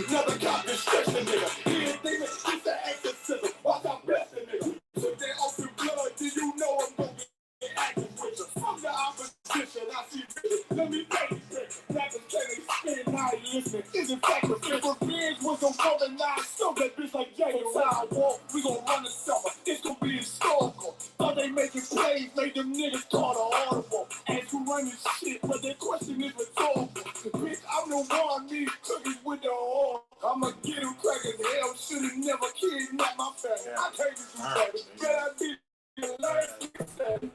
Never got this stressing nigga. He ain't thinking it's the exorcism. Watch out, blessing nigga. Took that off your blood, do you know I'm gonna get active with you? From the opposition, I see vision. Let me tell you this. Rappers can't spin, now he listening. Is it fact or if revenge was gon' go to 9, still that bitch like Jay and Sidewalk. We gon' run the summer. It's gon' be historical. Thought they making plays, made them niggas call the audible. As we run this shit, but their question is rhetorical. Bitch, I'm the one, need cookies with the oil. I'ma get him crackers. Hell, should've never kidnapped my family. I can't do that. But I be the last nigga.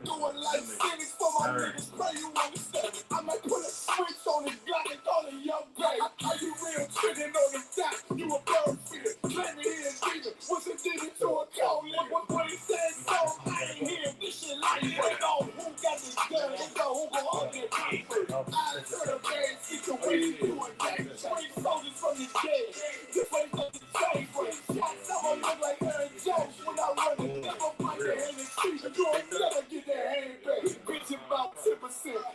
Doing like cynics for my niggas. Pray you understand it. I might put a switch on his Glock and call it young guy. Are you real tricking on the dot? You a bird feeder. Claiming he a demon. What's a demon to a cow? What he said, so I ain't hear this shit like that. No, who got this gun? It's the who go on that paper. I turn a bad situation to a gang. 20 soldiers from the dead. This ain't the same place. Someone look like Aaron Jones when I run it. Never find the hand in trees. You ain't never get that hand back. Bitch, about 10%.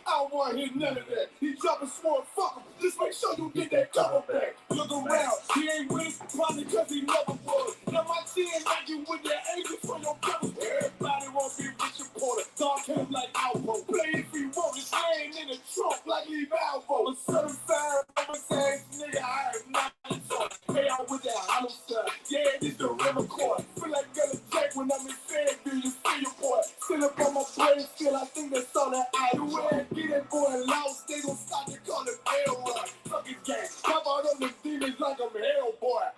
I don't want to hear none of that. He dropping smart, fuck him. Just make sure you get that cover back. Look around. He ain't with us, probably because he never was. Now my chin like you with your agents for your cover. Everybody won't be Richard Porter. Dark him like Alpo. Play if he won't. Just laying in the trunk like Leave Alpo. A certified ass nigga, I am not in talk. Pay out with that homicide. Yeah, this the river court. Feel like Gullah Jack when I'm in Fairview. You feel your boy. Still up on my brain still. I think that's all that I do. When get that boy lost, they gon' start to call it Bell Run. Fuck his gang. How about them demons like I'm Hellboy?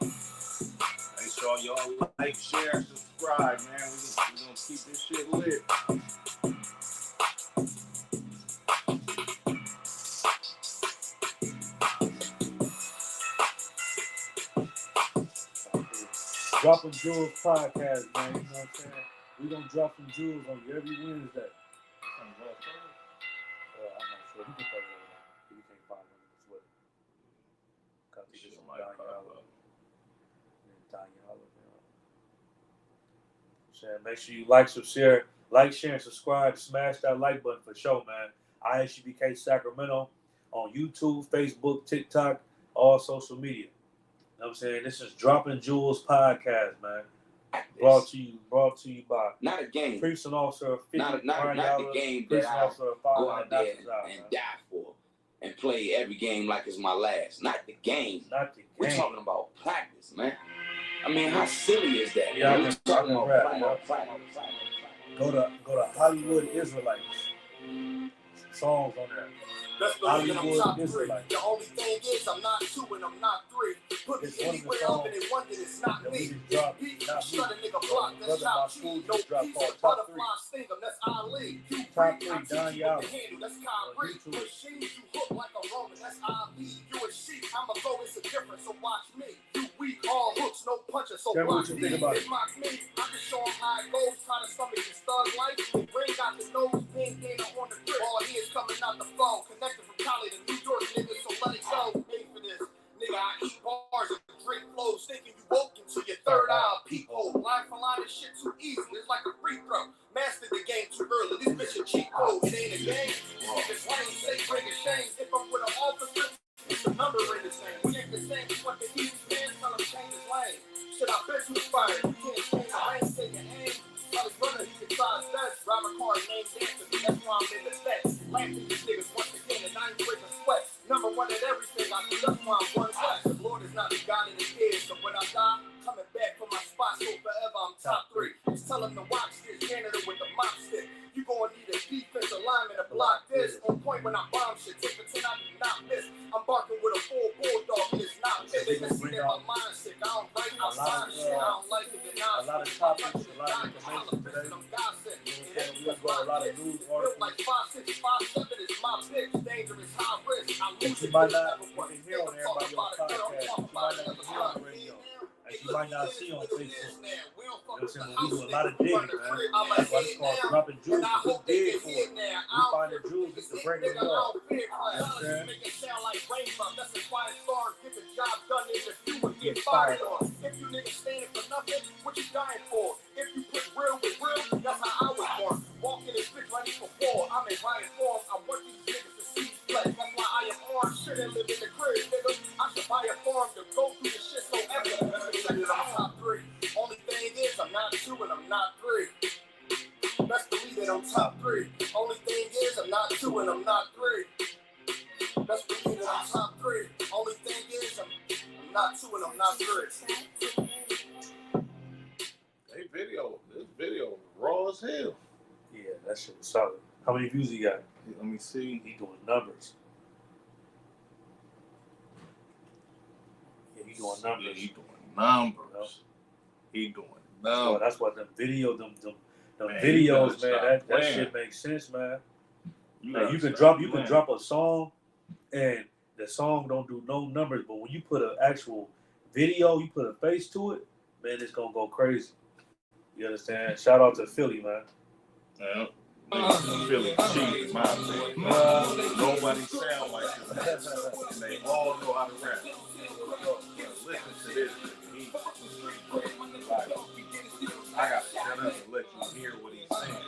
Make sure y'all like, share, subscribe, man. We gonna keep this shit lit. Droppin' Jewels podcast, man. You know what I'm saying? We gonna drop some jewels on you every Wednesday. I'm not sure. You can play it. You can't find them on Twitter. Copy this from Daniela. Make sure you like, share, and subscribe. Smash that like button for sure, man. ISUBK Sacramento on YouTube, Facebook, TikTok, all social media. You know what I'm saying? This is Droppin' Jewels podcast, man. Brought to you by not a game. Prison officer, not the game that I go out there and die for and play every game like it's my last. Not the game. We're talking about practice, man. I mean, how silly is that? Yeah, we're talking about practice. Go to Hollywood Israelites. Songs on there. Let's believe that I'm top 3. The only thing is I'm not 2 and I'm not 3. Put me anywhere up and they wonder it's not me. It's beat, shut a nigga block, that's top G. No peace, butterfly sting 'em, that's Ali. You freak, I teach you what to handle, that's Kyrie. Machine, you hook like a Roman, that's IV. You a sheep, I'ma go, it's a difference, so watch me. You weak, all hooks, no punches, so watch me. It mocks me, I can show 'em how it goes, try to stomach this thug life. Ring got the nose, pin gainer on the grip. All he is coming out the phone, connected from Cali to New York, nigga, so let it go. Pay for this. Nigga, I eat bars and drink flows, thinking you woke into your third eye peephole. Line for line, this shit too easy. It's like a free throw. Mastered the game too early. This bitch a cheat code. It ain't a game. These niggas lame, say bring a shame. If I'm with an officer, it's a number in the same. We ain't the same as what the East fans tell him change his lane. Shit, I bet you fired. You can't change the lane, say your aim. Tell his brother he can try his best. Drive a car and name dancer. That's why I'm in the set. Laughing these niggas once again and I ain't breaking sweat. Number one at everything I do, that's why I'm one west. The Lord is not the God in his head, so when I die, coming back for my spot, so forever I'm top 3. Just tell him to watch this janitor with the mop stick. You gon' need a defensive lineman to block this. On point when I bomb shit, take the 10, I do not miss. I'm barking with a full bulldog, it is not miss. They can see that my mind sick, I don't write my sign shit, I don't like it, and a lot of topics, a lot of information today. We'll go a lot of news articles. Like 5'6", 5'7" is my bitch, dangerous, high risk. I you might not even hear on everybody on podcast. You might not even hear on the radio. Like you might not see on Facebook. You know what I'm saying? We do a lot of digging, man. That's why it's called dropping jewels. We dig for it. We find the jewels just to break it up. You know what I'm saying? Get fired on. If you niggas standing for nothing, what you dying for? If you put real with real, that's how I was born. Walking this bitch ready for war. I'm in riot form. I want these niggas to see flesh. That's why I am armed. Shouldn't live in the crib, nigga. I should buy a farm to go through the shit so epic. I'm top 3. Only thing is, I'm not 2 and I'm not 3. Best believe that I'm top 3. Only thing is, I'm not 2 and I'm not 3. Best believe that I'm top 3. Only thing is, I'm not 2 and I'm not 3. This video raw as hell. Yeah, that shit was solid. How many views he got? Let me see. He doing numbers. Yeah, he doing numbers. Yeah, he doing numbers. You know? He doing numbers. So that's what them videos, man. That shit makes sense, man. You can drop a song, and the song don't do no numbers, but when you put an actual video, you put a face to it, man, it's gonna go crazy. You understand? Shout out to Philly, man. Yeah. Philly cheap, my opinion. Nobody sound like this. And they all know how to rap. Listen to this. I got to shut up and let you hear what he's saying.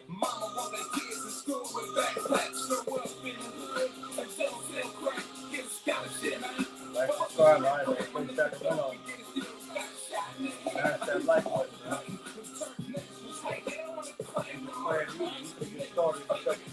Mama want their kids in school with backpacks, show up in the hood, and sell crack, get a scholarship. Like subscribe, man. Play Sacramento. Smash that like button, man. You can get started in a second.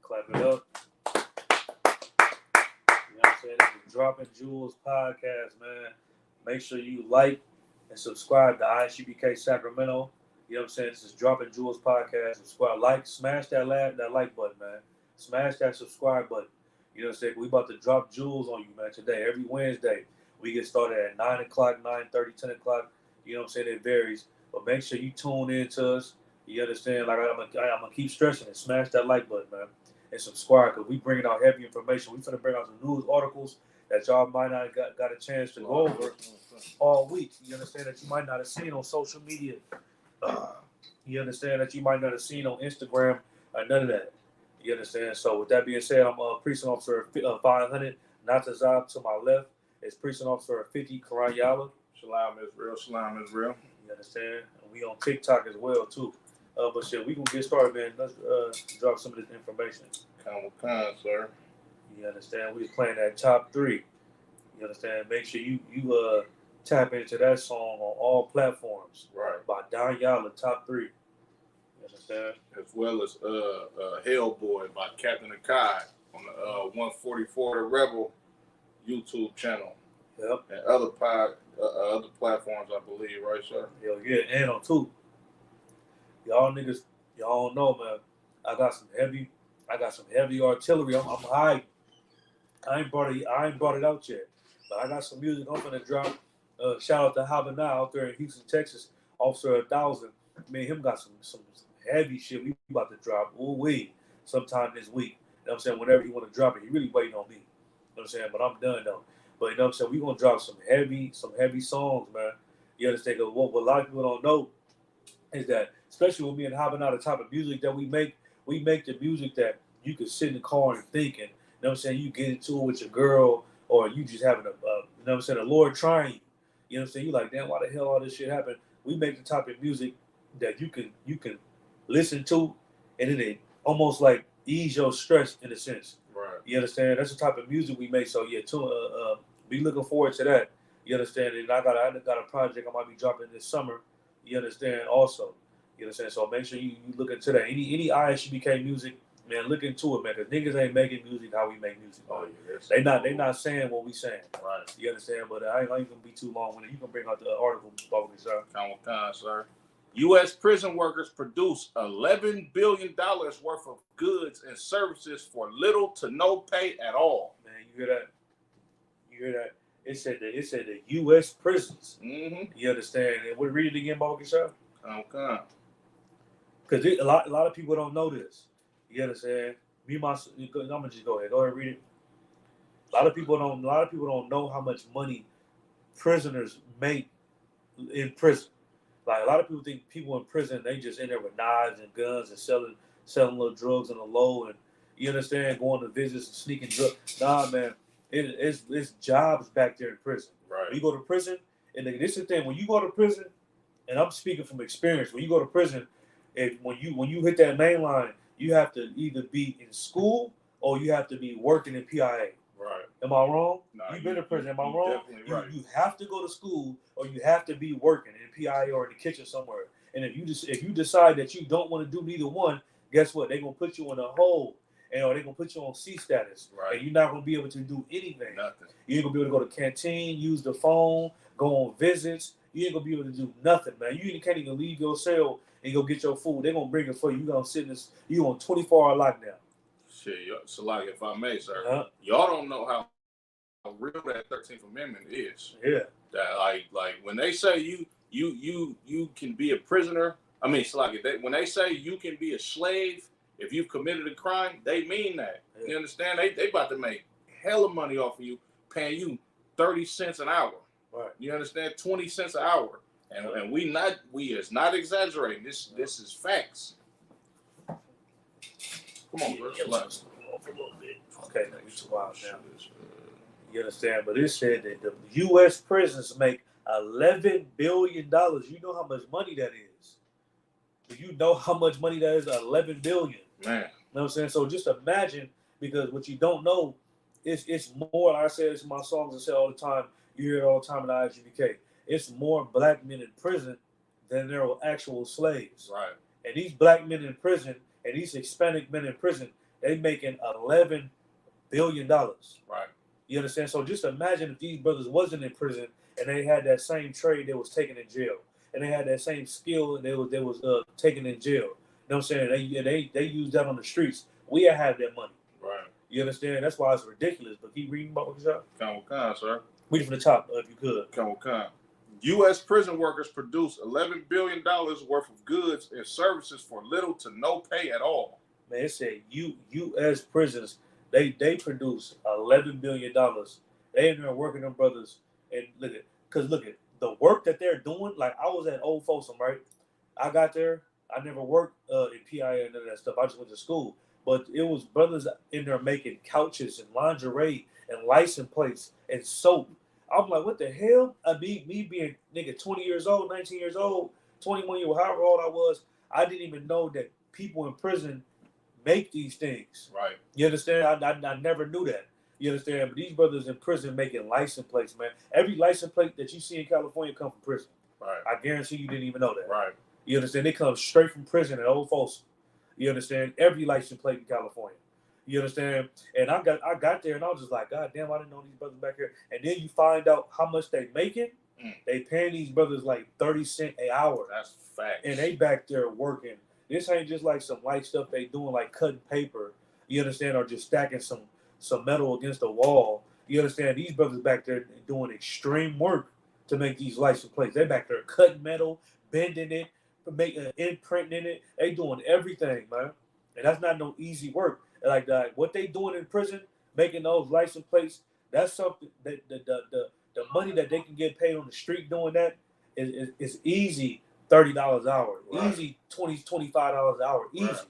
Clap it up. You know what I'm saying? This is Droppin' Jewels podcast, man. Make sure you like and subscribe to ISUBK Sacramento. You know what I'm saying? This is Droppin' Jewels podcast. Subscribe, like, smash that like button, man. Smash that subscribe button. You know what I'm saying? We about to drop jewels on you, man, today. Every Wednesday. We get started at 9 o'clock, 9:30, 10 o'clock. You know what I'm saying? It varies. But make sure you tune in to us. You understand? Like I'm gonna keep stressing it. Smash that like button, man. And subscribe, because we bringing out heavy information. We finna bring out some news articles that y'all might not got a chance to go over all week. You understand that you might not have seen on social media. You understand that you might not have seen on Instagram or none of that. You understand? So with that being said, I'm Precinct Officer 500, Natazab to my left. It's Precinct Officer 50, Karayala. Shalom Israel, Shalom Israel. You understand? And we on TikTok as well, too. But shit, we gonna get started, man. Let's drop some of this information. Come, sir. You understand? We was playing that top 3. You understand? Make sure you tap into that song on all platforms. Right. By Don Yala, top 3. You understand? As well as Hellboy by Captain Akai on the 144 The Rebel YouTube channel. Yep. And other platforms, I believe, right, sir? Hell yeah, and on 2. Y'all niggas, y'all don't know, man. I got some heavy artillery. I'm high. I ain't brought it out yet, but I got some music I'm gonna drop. Shout out to Havana out there in Houston, Texas. Officer 1000. Me and him got some heavy shit we about to drop. Sometime this week. You know what I'm saying? Whenever he want to drop it, he really waiting on me. You know what I'm saying? But I'm done though. But you know what I'm saying? We gonna drop some heavy songs, man. You understand? Cause what a lot of people don't know is that, especially with me and Havana, the type of music that we make the music that you can sit in the car and think, and you know what I'm saying, you get into it with your girl, or you just having you know what I'm saying, the Lord trying you. You know what I'm saying? You like, damn, why the hell all this shit happened? We make the type of music that you can listen to, and then it almost like ease your stress in a sense. Right. You understand? That's the type of music we make. So yeah, be looking forward to that. You understand? And I got a project I might be dropping this summer. You understand? Also, you understand? So make sure you look into that. Any ISUBK music, man, look into it, man. Because niggas ain't making music how we make music. Oh yeah, they not saying what we saying. Right. You understand? But I ain't gonna be too long with it. You can bring out the article, sir. Come, sir. U.S. prison workers produce $11 billion worth of goods and services for little to no pay at all. Man, you hear that? You hear that? It said the U.S. prisons. Mm-hmm. You understand? And we read it again, sir. Come. Because a lot of people don't know this. You understand? I'm gonna just go ahead and read it. A lot of people don't know how much money prisoners make in prison. Like, a lot of people think people in prison, they just in there with knives and guns and selling little drugs on the low, and you understand, going to visits and sneaking drugs. Nah, man, it's jobs back there in prison. Right. When you go to prison, and this is the thing, when you go to prison, and I'm speaking from experience, when you go to prison, when you hit that main line, you have to either be in school or you have to be working in PIA. Right. Am I wrong? Nah, You've been in prison. Am I wrong? Definitely right. You have to go to school or you have to be working in PIA or in the kitchen somewhere. And if you decide that you don't want to do neither one, guess what? They're gonna put you in a hole, and or they're gonna put you on C status. Right. And you're not gonna be able to do anything. Nothing. You ain't gonna be able to go to canteen, use the phone, go on visits. You ain't gonna be able to do nothing, man. You can't even leave your cell and go get your food. They're gonna bring it for you. You're gonna sit in this. You on 24-hour lockdown. Shit, so like, if I may, sir, y'all don't know how real that 13th Amendment is. Yeah. That like when they say you can be a prisoner. I mean, it's like when they say you can be a slave if you've committed a crime, they mean that. Yeah. You understand? They about to make hella money off of you, paying you 30 cents an hour. Right. You understand? 20 cents an hour. And we is not exaggerating. This is facts. Come on, bro. Off a little bit. Okay, now you're too wild now. You understand? But it said that the U.S. prisons make $11 billion. You know how much money that is. Do you know how much money that is? $11 billion. Man. You know what I'm saying? So just imagine, because what you don't know, it's more, like I say this in my songs, I say all the time, you hear it all the time in the IGBK. It's more black men in prison than there are actual slaves. Right. And these black men in prison and these Hispanic men in prison, they making $11 billion. Right. You understand? So just imagine if these brothers wasn't in prison and they had that same trade they was taken in jail, and they had that same skill and they was taken in jail. You know what I'm saying? They use that on the streets. We have that money. Right. You understand? That's why it's ridiculous. But keep reading about what you said. Come, sir. Read it from the top if you could. Come. U.S. prison workers produce $11 billion worth of goods and services for little to no pay at all. Man, it said U.S. prisons, they produce $11 billion. They in there working them brothers. And look at the work that they're doing. Like, I was at Old Folsom, right? I got there. I never worked in PIA and none of that stuff. I just went to school. But it was brothers in there making couches and lingerie and license plates and soap. I'm like, what the hell? Me being nigga 20 years old, 19 years old, 21 years old, however old I was, I didn't even know that people in prison make these things. Right. You understand? I never knew that. You understand? But these brothers in prison making license plates, man. Every license plate that you see in California come from prison. Right. I guarantee you didn't even know that. Right. You understand? They come straight from prison at Old Folsom. You understand? Every license plate in California. You understand? And I got there and I was just like, God damn, I didn't know these brothers back here. And then you find out how much they making. They paying these brothers like 30 cents an hour. That's facts. And they back there working. This ain't just like some light stuff they doing, like cutting paper. You understand? Or just stacking some metal against the wall. You understand? These brothers back there doing extreme work to make these license plates. They back there cutting metal, bending it, making imprinting it. They doing everything, man. And that's not no easy work. Like that, what they doing in prison, making those license plates, that's something that the money that they can get paid on the street doing that is easy $30 an hour, right. Easy $25 an hour, easy. Right.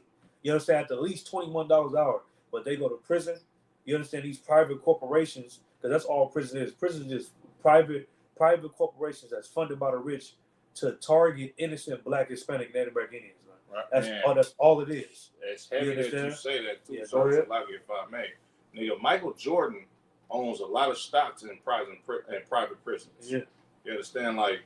You understand? At least $21 an hour. But they go to prison. You understand? These private corporations, because that's all prison is. Prison is private corporations that's funded by the rich to target innocent Black, Hispanic, Native American Indians. Right? That's all it is. It's heavy that you say that too. Yeah, so like if I may, nigga, Michael Jordan owns a lot of stocks in private prisons. Yeah. You understand? Like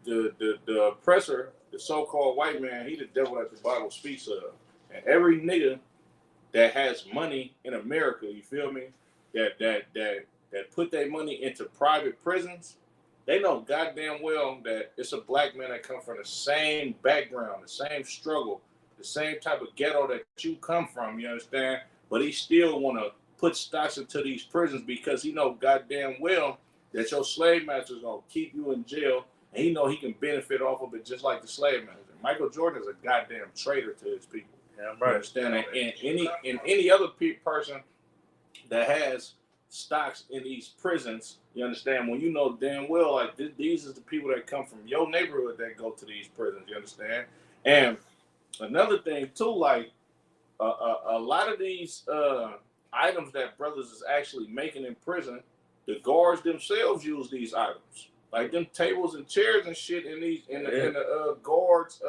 the oppressor, the so-called white man, he the devil that the Bible speaks of. And every nigga that has money in America, you feel me? That put their money into private prisons, they know goddamn well that it's a black man that come from the same background, the same struggle, the same type of ghetto that you come from, you understand? But he still want to put stocks into these prisons because he know goddamn well that your slave master's going to keep you in jail, and he know he can benefit off of it just like the slave master. Michael Jordan is a goddamn traitor to his people. Yeah, I'm right. You understand? And any other person that has stocks in these prisons, you understand, when you know damn well like these is the people that come from your neighborhood that go to these prisons, you understand? And another thing too, like a lot of these items that brothers is actually making in prison, the guards themselves use these items, like them tables and chairs and shit in the guards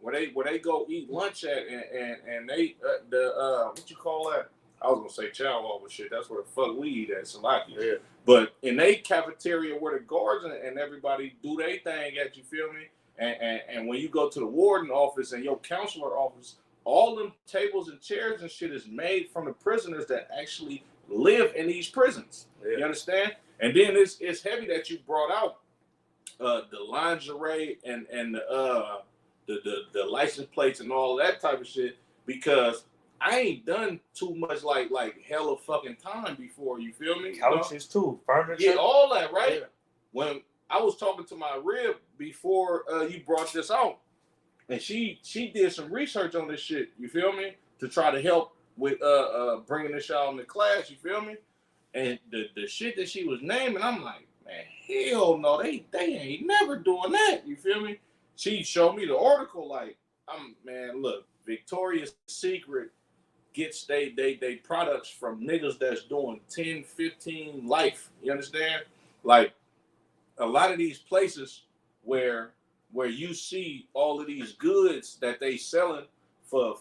where they go eat lunch at, and they what you call that? I was gonna say chow hall, but shit, that's where the fuck we eat at Salaki. Yeah. But in they cafeteria where the guards and everybody do their thing at, you feel me? And when you go to the warden office and your counselor office, all them tables and chairs and shit is made from the prisoners that actually live in these prisons. Yeah. You understand? And then it's heavy that you brought out the lingerie and the license plates and all that type of shit, because I ain't done too much like hella fucking time before, you feel me? Couches too, furniture. Yeah, all that, right? Yeah. When I was talking to my rib before you brought this out, and she did some research on this shit, you feel me? To try to help with bringing this out in the class, you feel me? And the shit that she was naming, I'm like, man, hell no, they ain't never doing that, you feel me? She showed me the article, like, man, look, Victoria's Secret gets they products from niggas that's doing 10, 15 life. You understand? Like a lot of these places where you see all of these goods that they selling for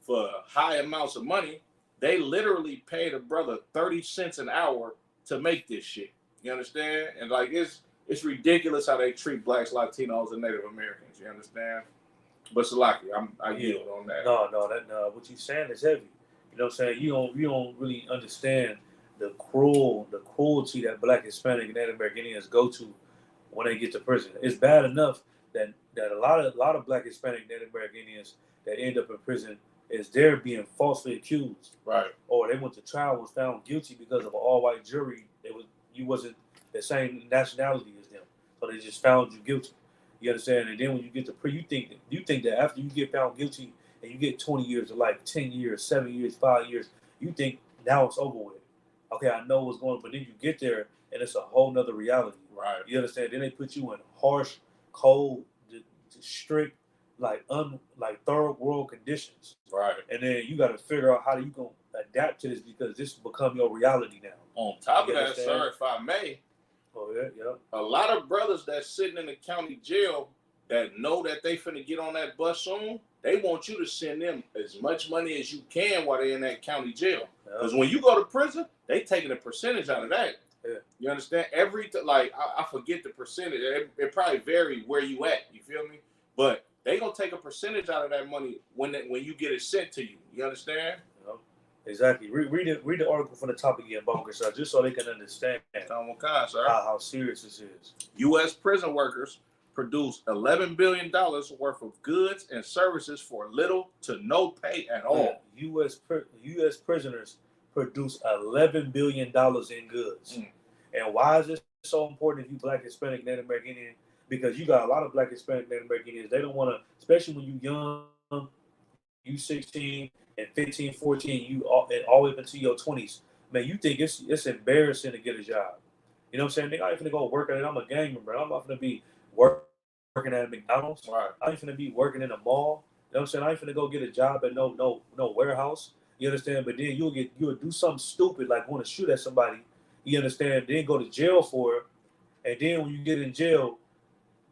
high amounts of money, they literally paid a brother 30 cents an hour to make this shit. You understand? And like it's ridiculous how they treat blacks, Latinos, and Native Americans. You understand? But Salaki, I yield on that. No, what you're saying is heavy. You know what I'm saying? You don't really understand the cruelty that Black, Hispanic, and Native American Indians go to when they get to prison. It's bad enough that a lot of Black, Hispanic, Native American Indians that end up in prison is they're being falsely accused, right? Or they went to trial, was found guilty because of an all-white jury. You wasn't the same nationality as them, so they just found you guilty. You understand? And then when you get to prison, you think that after you get found guilty and you get 20 years of life, 10 years, 7 years, 5 years, you think now it's over with. Okay, I know what's going on, but then you get there and it's a whole nother reality. Right. You understand? Then they put you in harsh, cold, strict, like third world conditions. Right. And then you got to figure out how you gonna adapt to this because this become your reality now. On top of that, sir, if I may, a lot of brothers that's sitting in the county jail that know that they finna get on that bus soon, they want you to send them as much money as you can while they're in that county jail. Because when you go to prison, they taking a percentage out of that. Yeah. You understand? I forget the percentage. It probably vary where you at. You feel me? But they gonna take a percentage out of that money when you get it sent to you. You understand? Exactly. Read the article from the top again, Bunker, just so they can understand how serious this is. U.S. prison workers produce $11 billion worth of goods and services for little to no pay at all. U.S. prisoners produce $11 billion in goods. And why is this so important if you Black, Hispanic, Native American Indian? Because you got a lot of Black, Hispanic, Native American Indians. They don't want to, especially when you young, you 16 and 15, 14, and all the way up into your 20s. Man, you think it's embarrassing to get a job. You know what I'm saying? I ain't finna go work at it. I'm a gang member. I'm not finna be working at McDonald's. Right. I ain't finna be working in a mall. You know what I'm saying? I ain't finna go get a job at no warehouse. You understand? But then you'll do something stupid like want to shoot at somebody. You understand? Then go to jail for it. And then when you get in jail,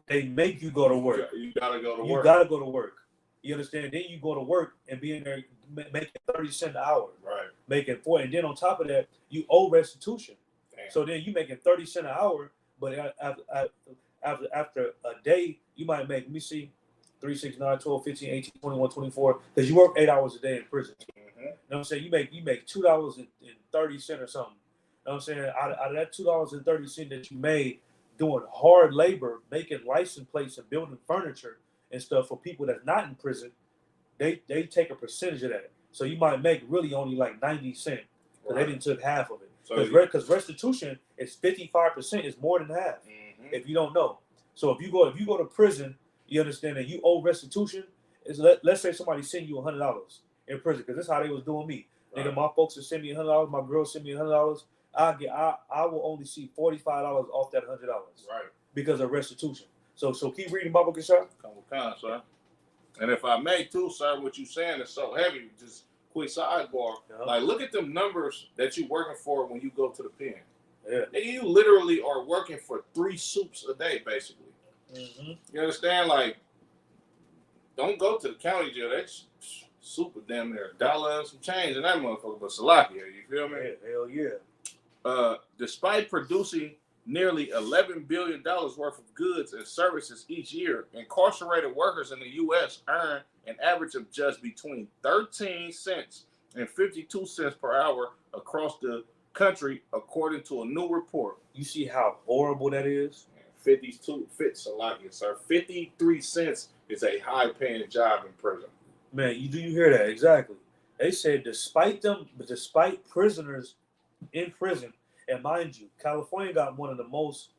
they make you go to work. You gotta go to work. You gotta go to work. You understand? Then you go to work and be in there making 30 cents an hour. Right. Making 40. And then on top of that, you owe restitution. Damn. So then you making 30 cents an hour, but after a day, you might make, let me see, 3, 6, 9, 12, 15, 18, 21, 24, because you work 8 hours a day in prison. Mm-hmm. You know what I'm saying? You make $2.30 or something. You know what I'm saying? Out of that $2.30 that you made doing hard labor, making license plates and building furniture and stuff for people that's not in prison, they take a percentage of that. So you might make really only like 90 cents because they didn't took half of it. Because restitution is 55%, is more than half. Mm-hmm. If you don't know. So if you go to prison, you understand that you owe restitution. Is let's say somebody send you $100 in prison, because that's how they was doing me. Right. Nigga, my folks would send me $100, my girl send me $100. I will only see $45 off that $100. Right. Because of restitution. So keep reading, Baba Kishar. Come on, sir. And if I may too, sir, what you saying is so heavy. Just quick sidebar. Yeah. Like, look at them numbers that you working for when you go to the pen. Yeah. Nigga, you literally are working for 3 soups a day, basically. Mm-hmm. You understand? Like, don't go to the county jail. That's super damn near $1 and some change in that motherfucker. But Salakia, you feel me? Yeah, hell yeah. Despite producing nearly $11 billion worth of goods and services each year, incarcerated workers in the U.S. earn an average of just between 13 cents and 52 cents per hour across the country, according to a new report. You see how horrible that is? 53 cents is a high-paying job in prison. Man, you hear that? Exactly. They said despite prisoners in prison, and mind you, California got one of the most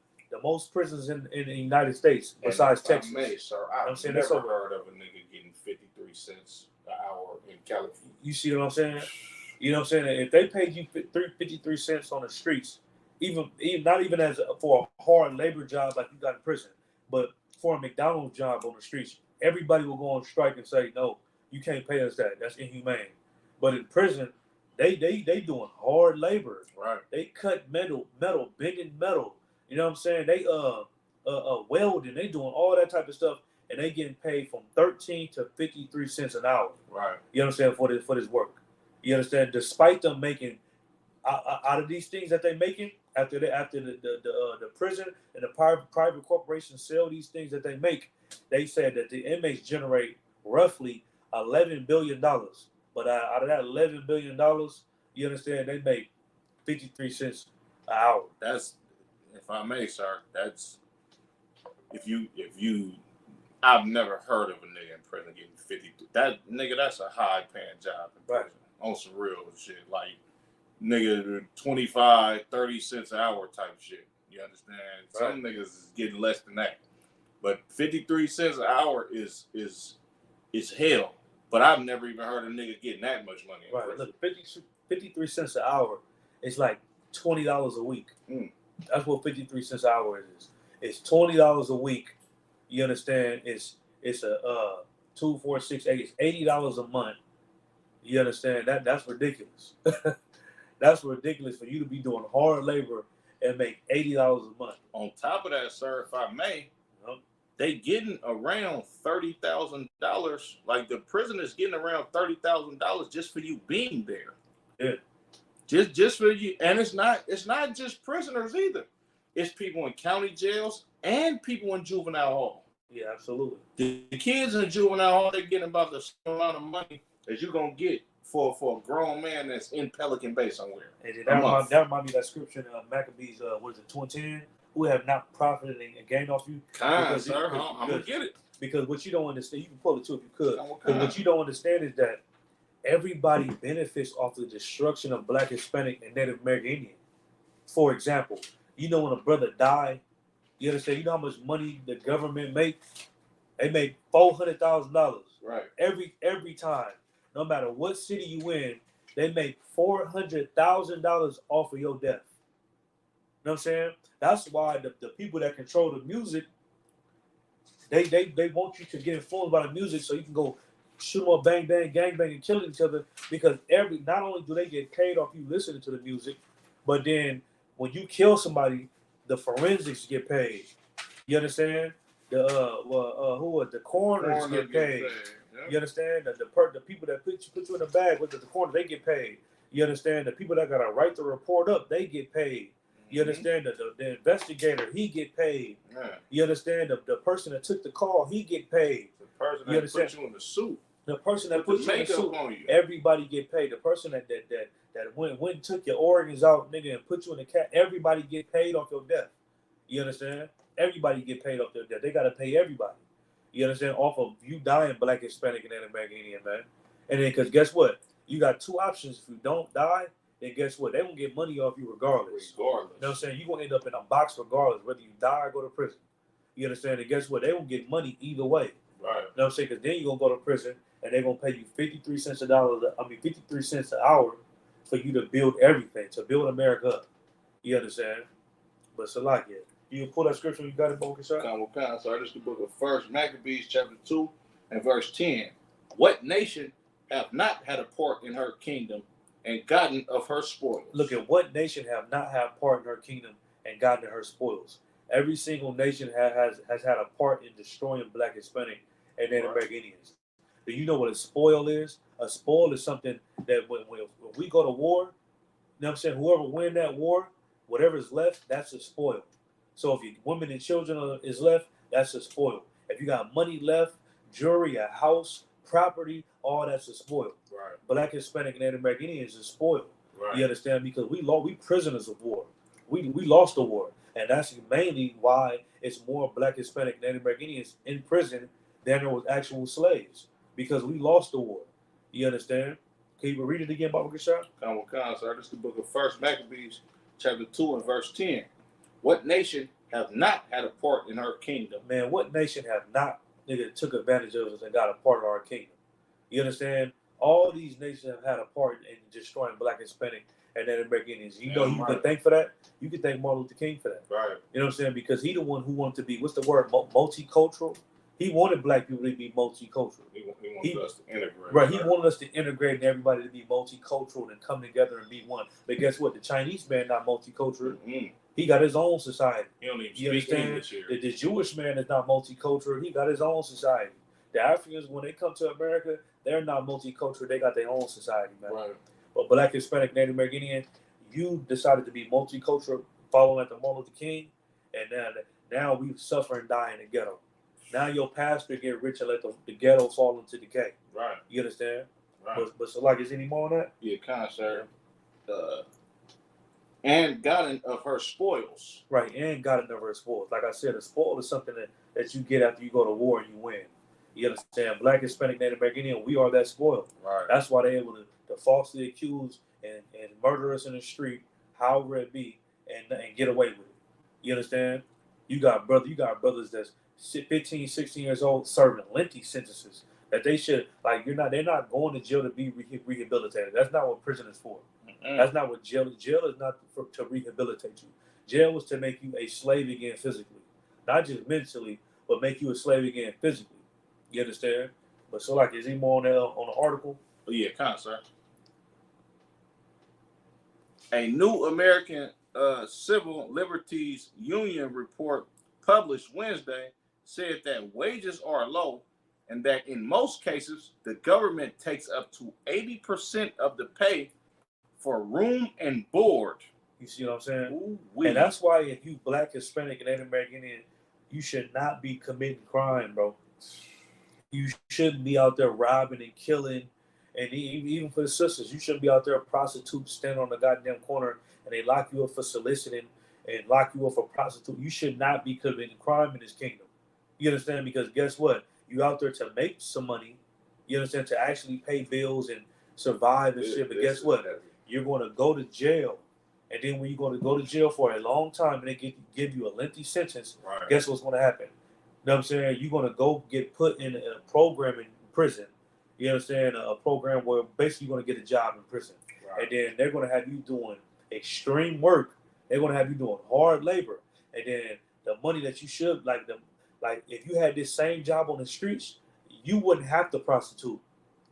prisons in the United States, besides Texas. Sir, I've never heard of a nigga getting 53 cents an hour in California. You see what I'm saying? You know what I'm saying? If they paid you 53 cents on the streets, even not even for a hard labor job like you got in prison, but for a McDonald's job on the streets, everybody will go on strike and say, no, you can't pay us that. That's inhumane. But in prison, they doing hard labor. Right. They cut metal, bending metal. You know what I'm saying? They welding. They doing all that type of stuff, and they getting paid from 13 to 53 cents an hour. Right. You understand, for this work. You understand? Despite them making out of these things that they making after the prison and the private corporations sell these things that they make, they said that the inmates generate roughly $11 billion. But out of that $11 billion, you understand, they make 53 cents an hour. That's, if I may, sir, that's if you I've never heard of a nigga in prison getting 50. That nigga, that's a high paying job in prison. Right. On some real shit. Like nigga 25, 30 cents an hour type shit. You understand? Right. Some niggas is getting less than that. But 53 cents an hour is hell. But I've never even heard a nigga getting that much money. Right. Look, 53 cents an hour is like $20 a week. That's what 53 cents an hour is. It's $20 a week. You understand? It's a 2, 4, 6, 8. It's $80 a month. You understand? That's ridiculous. That's ridiculous for you to be doing hard labor and make $80 a month. On top of that, sir, if I may, they getting around $30,000. Like the prison is getting around $30,000 just for you being there. Yeah. Just for you, and it's not just prisoners either. It's people in county jails and people in juvenile hall. Yeah, absolutely. The kids in the juvenile hall, they're getting about the same amount of money as you're gonna get for a grown man that's in Pelican Bay somewhere. And that remind me of that scripture in Maccabees, what is it, 2:10? Who have not profited and gained off you? Sir, I'm gonna get it. Because what you don't understand, you can pull it too if you could. Because what you don't understand is that everybody benefits off the destruction of Black, Hispanic, and Native American Indian. For example, you know when a brother died, you understand, you know how much money the government make? They make $400,000. Right. Every time. No matter what city you in, they make $400,000 off of your death. You know what I'm saying? That's why the people that control the music, they want you to get influenced by the music so you can go shoot them up, bang, bang, gang, bang, and kill each other. Because not only do they get paid off you listening to the music, but then when you kill somebody, the forensics get paid. You understand? The coroners get paid. Yeah. You understand? The people that put you in the bag with the coroner, they get paid. You understand? The people that got to write the report up, they get paid. You understand? The investigator, he get paid. Yeah. You understand? The person that took the call, he get paid. The person that put you in the suit. The person that put you in the suit, everybody get paid. The person that went and took your organs out, nigga, and put you in the cat, everybody get paid off your death. You understand? Everybody get paid off their death. They got to pay everybody. You understand? Off of you dying Black, Hispanic, and Native American Indian, man. And then, because guess what? You got two options. If you don't die, then guess what? They won't get money off you regardless. You know what I'm saying? You're going to end up in a box regardless, whether you die or go to prison. You understand? And guess what? They won't get money either way. Right. You know what I'm saying? Because then you're going to go to prison, and they're going to pay you 53 cents an hour for you to build everything, to build America up. You understand? But Salakia, you pull that scripture, you got it, Boca Shah? So this is the book of 1 Maccabees, chapter 2, and verse 10. What nation have not had a part in her kingdom and gotten of her spoils? Look at what nation have not had part in her kingdom and gotten her spoils. Every single nation has had a part in destroying Black, Hispanic, and Native American Indians. Do you know what a spoil is? A spoil is something that when we go to war, you know what I'm saying, whoever win that war, whatever is left, that's a spoil. So if your women and children is left, that's a spoil. If you got money left, jewelry, a house, property, all that's a spoil. Right. Black, Hispanic, and Native American Indians is spoiled. Right. You understand? Because we prisoners of war. We lost the war. And that's mainly why it's more Black, Hispanic, Native American Indians in prison than there was actual slaves. Because we lost the war. You understand? Can you read it again, Baba Kashar? Sir. This is the book of 1 Maccabees, chapter 2, and verse 10. What nation have not had a part in her kingdom? Man, what nation have not took advantage of us and got a part of our kingdom? You understand? All these nations have had a part in destroying Black, Hispanic, and Native American Indians. You know, you can thank for that. You can thank Martin Luther King for that. Right. You know what I'm saying? Because he the one who wanted to be, what's the word, multicultural? He wanted black people to be multicultural. He wanted us to integrate. Right. He wanted us to integrate and everybody to be multicultural and come together and be one. But guess what? The Chinese man not multicultural. Mm-hmm. He got his own society. He don't even speak English here. The Jewish man is not multicultural. He got his own society. The Africans, when they come to America, they're not multicultural. They got their own society, man. Right. But Black, Hispanic, Native American Indian, you decided to be multicultural, following after Martin Luther King, and now we suffer and die in the ghetto. Now your pastor get rich and let the ghetto fall into decay. Right. You understand? Right. But so like, is any more on that? Yeah, kind of, sir. And gotten of her spoils. Right, and gotten of her spoils. Like I said, a spoil is something that you get after you go to war and you win. You understand? Black, Hispanic, Native American Indian, we are that spoiled. Right. That's why they're able to falsely accuse and murder us in the street, however it be, and get away with it. You understand? You got brothers that's 15, 16 years old serving lengthy sentences that they should, like, they're not going to jail to be rehabilitated. That's not what prison is for. Mm-hmm. That's not what jail is. Jail is not to rehabilitate you. Jail was to make you a slave again physically. Not just mentally, but make you a slave again physically. You understand? But so, like, is he more on the article? Oh, yeah, kind of, sir. A new American Civil Liberties Union report published Wednesday said that wages are low and that in most cases, the government takes up to 80% of the pay for room and board. You see what I'm saying? Ooh-wee. And that's why if you Black, Hispanic, and Native American Indian, you should not be committing crime, bro. You shouldn't be out there robbing and killing. And even for the sisters, you shouldn't be out there a prostitute standing on the goddamn corner and they lock you up for soliciting and lock you up for prostitute. You should not be committing crime in this kingdom. You understand? Because guess what? You out there to make some money. You understand? To actually pay bills and survive and shit. But guess what? You're going to go to jail. And then when you're going to go to jail for a long time and they give you a lengthy sentence, right, guess what's going to happen? You know what I'm saying? You're going to go get put in a program in prison. You understand? A program where basically you're going to get a job in prison. Right. And then they're going to have you doing extreme work. They're going to have you doing hard labor. And then the money that you should, like if you had this same job on the streets, you wouldn't have to prostitute.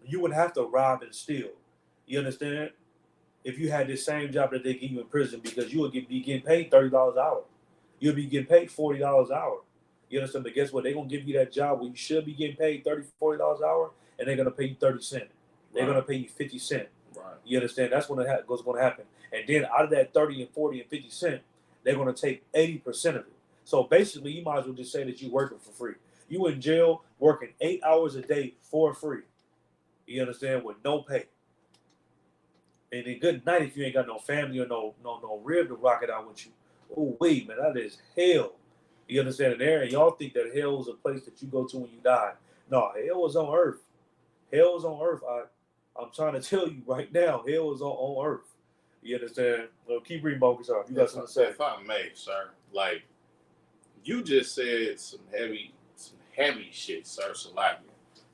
You wouldn't have to rob and steal. You understand? If you had this same job that they give you in prison, because you would be getting paid $30 an hour. You'll be getting paid $40 an hour. You understand? But guess what? They're going to give you that job where you should be getting paid $30, $40 an hour, and they're going to pay you 30 cents. They're going to pay you 50 cents. Right. You understand? That's when what's going to happen. And then out of that 30 and 40 and 50 cents, they're going to take 80% of it. So basically, you might as well just say that you're working for free. You in jail working 8 hours a day for free. You understand? With no pay. And then good night if you ain't got no family or no rib to rock it out with you. Oh, wait, man, that is hell. You understand? And y'all think that hell is a place that you go to when you die. No, hell is on earth. Hell is on earth. I'm trying to tell you right now, hell is on earth. You understand? Well, keep reading, Bogus. You got something to say? If I may, sir, like you just said some heavy shit, sir. Salakia.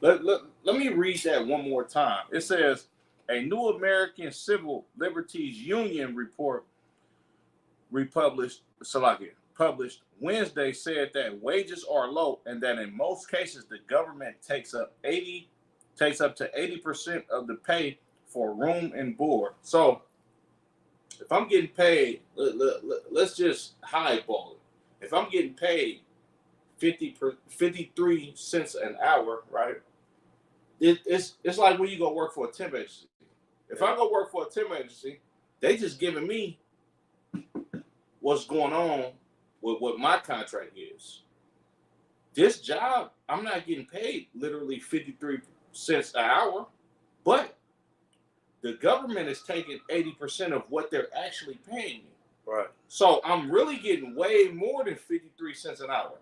Let me read that one more time. It says, a new American Civil Liberties Union report published Wednesday said that wages are low and that in most cases the government takes up to 80% of the pay for room and board. So if I'm getting paid, let's just highball it. If I'm getting paid 53 cents an hour, right? It's like when you go work for a temp agency. If I go work for a temp agency, they just giving me what's going on with what my contract is. This job, I'm not getting paid literally 53 cents an hour, but the government is taking 80% of what they're actually paying me. Right. So I'm really getting way more than 53 cents an hour.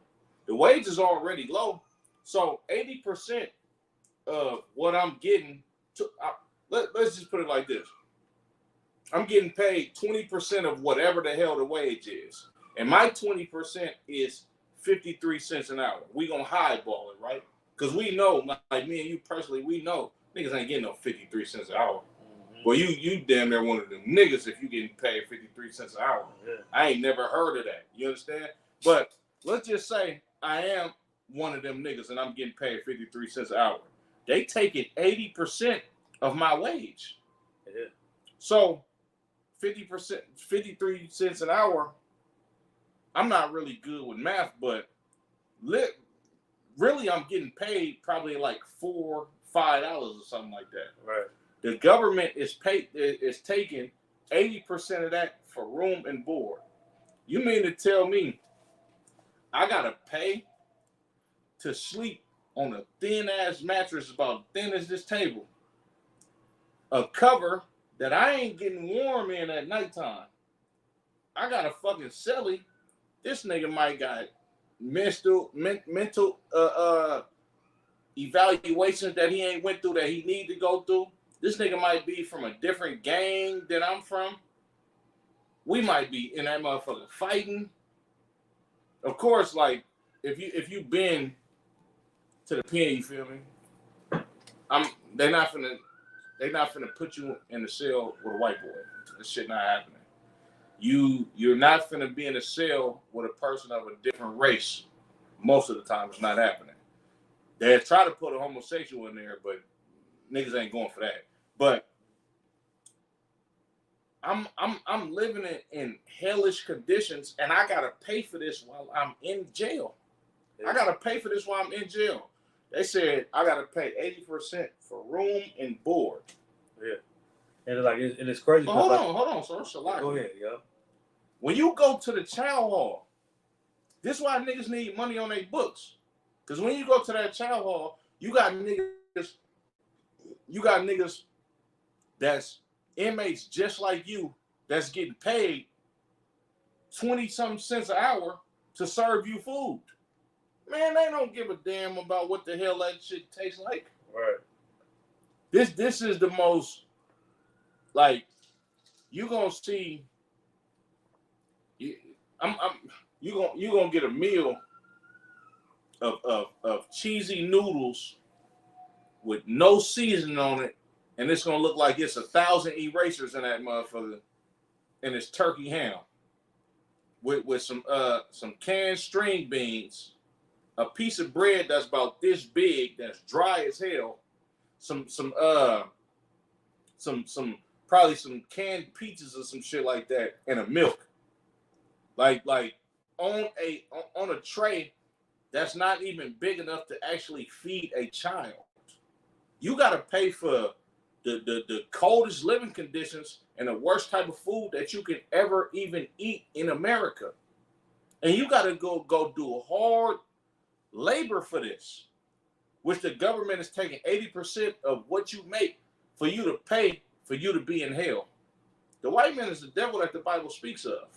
The wage is already low. So 80% of what I'm getting, let's just put it like this. I'm getting paid 20% of whatever the hell the wage is. And my 20% is 53 cents an hour. We gonna highball it, right? Because we know, like me and you personally, we know niggas ain't getting no 53 cents an hour. Mm-hmm. Well, you damn near one of them niggas if you getting paid 53 cents an hour. Yeah. I ain't never heard of that. You understand? But let's just say I am one of them niggas and I'm getting paid 53 cents an hour. They taking 80% of my wage. Yeah. So 50%, 53 cents an hour. I'm not really good with math, but really I'm getting paid probably like $4-5 or something like that. Right. The government is taking 80% of that for room and board. You mean to tell me I gotta pay to sleep on a thin ass mattress about thin as this table, a cover that I ain't getting warm in at nighttime? I got a fucking celly. This nigga might got mental evaluations that he ain't went through that he need to go through. This nigga might be from a different gang than I'm from. We might be in that motherfucker fighting. Of course, like if you been to the pen, you feel me? They're not finna put you in the cell with a white boy. This shit not happening. You're not finna be in a cell with a person of a different race. Most of the time, it's not happening. They try to put a homosexual in there, but niggas ain't going for that. But I'm living in hellish conditions, and I gotta pay for this while I'm in jail. I gotta pay for this while I'm in jail. They said I gotta pay 80% for room and board. Yeah, and it's crazy. Hold on, sir. Go ahead, yo. When you go to the chow hall, this is why niggas need money on their books. Because when you go to that chow hall, you got niggas that's inmates just like you that's getting paid 20-something cents an hour to serve you food. Man, they don't give a damn about what the hell that shit tastes like. Right. This is the most, like, you gonna see. You gonna get a meal of cheesy noodles with no seasoning on it, and it's gonna look like it's 1,000 erasers in that motherfucker, and it's turkey ham with some canned string beans, a piece of bread that's about this big, that's dry as hell, some probably some canned pizzas or some shit like that, and a milk. Like on a tray that's not even big enough to actually feed a child. You gotta pay for the coldest living conditions and the worst type of food that you can ever even eat in America. And you gotta go do hard labor for this, which the government is taking 80% of what you make for you to pay for you to be in hell. The white man is the devil that the Bible speaks of.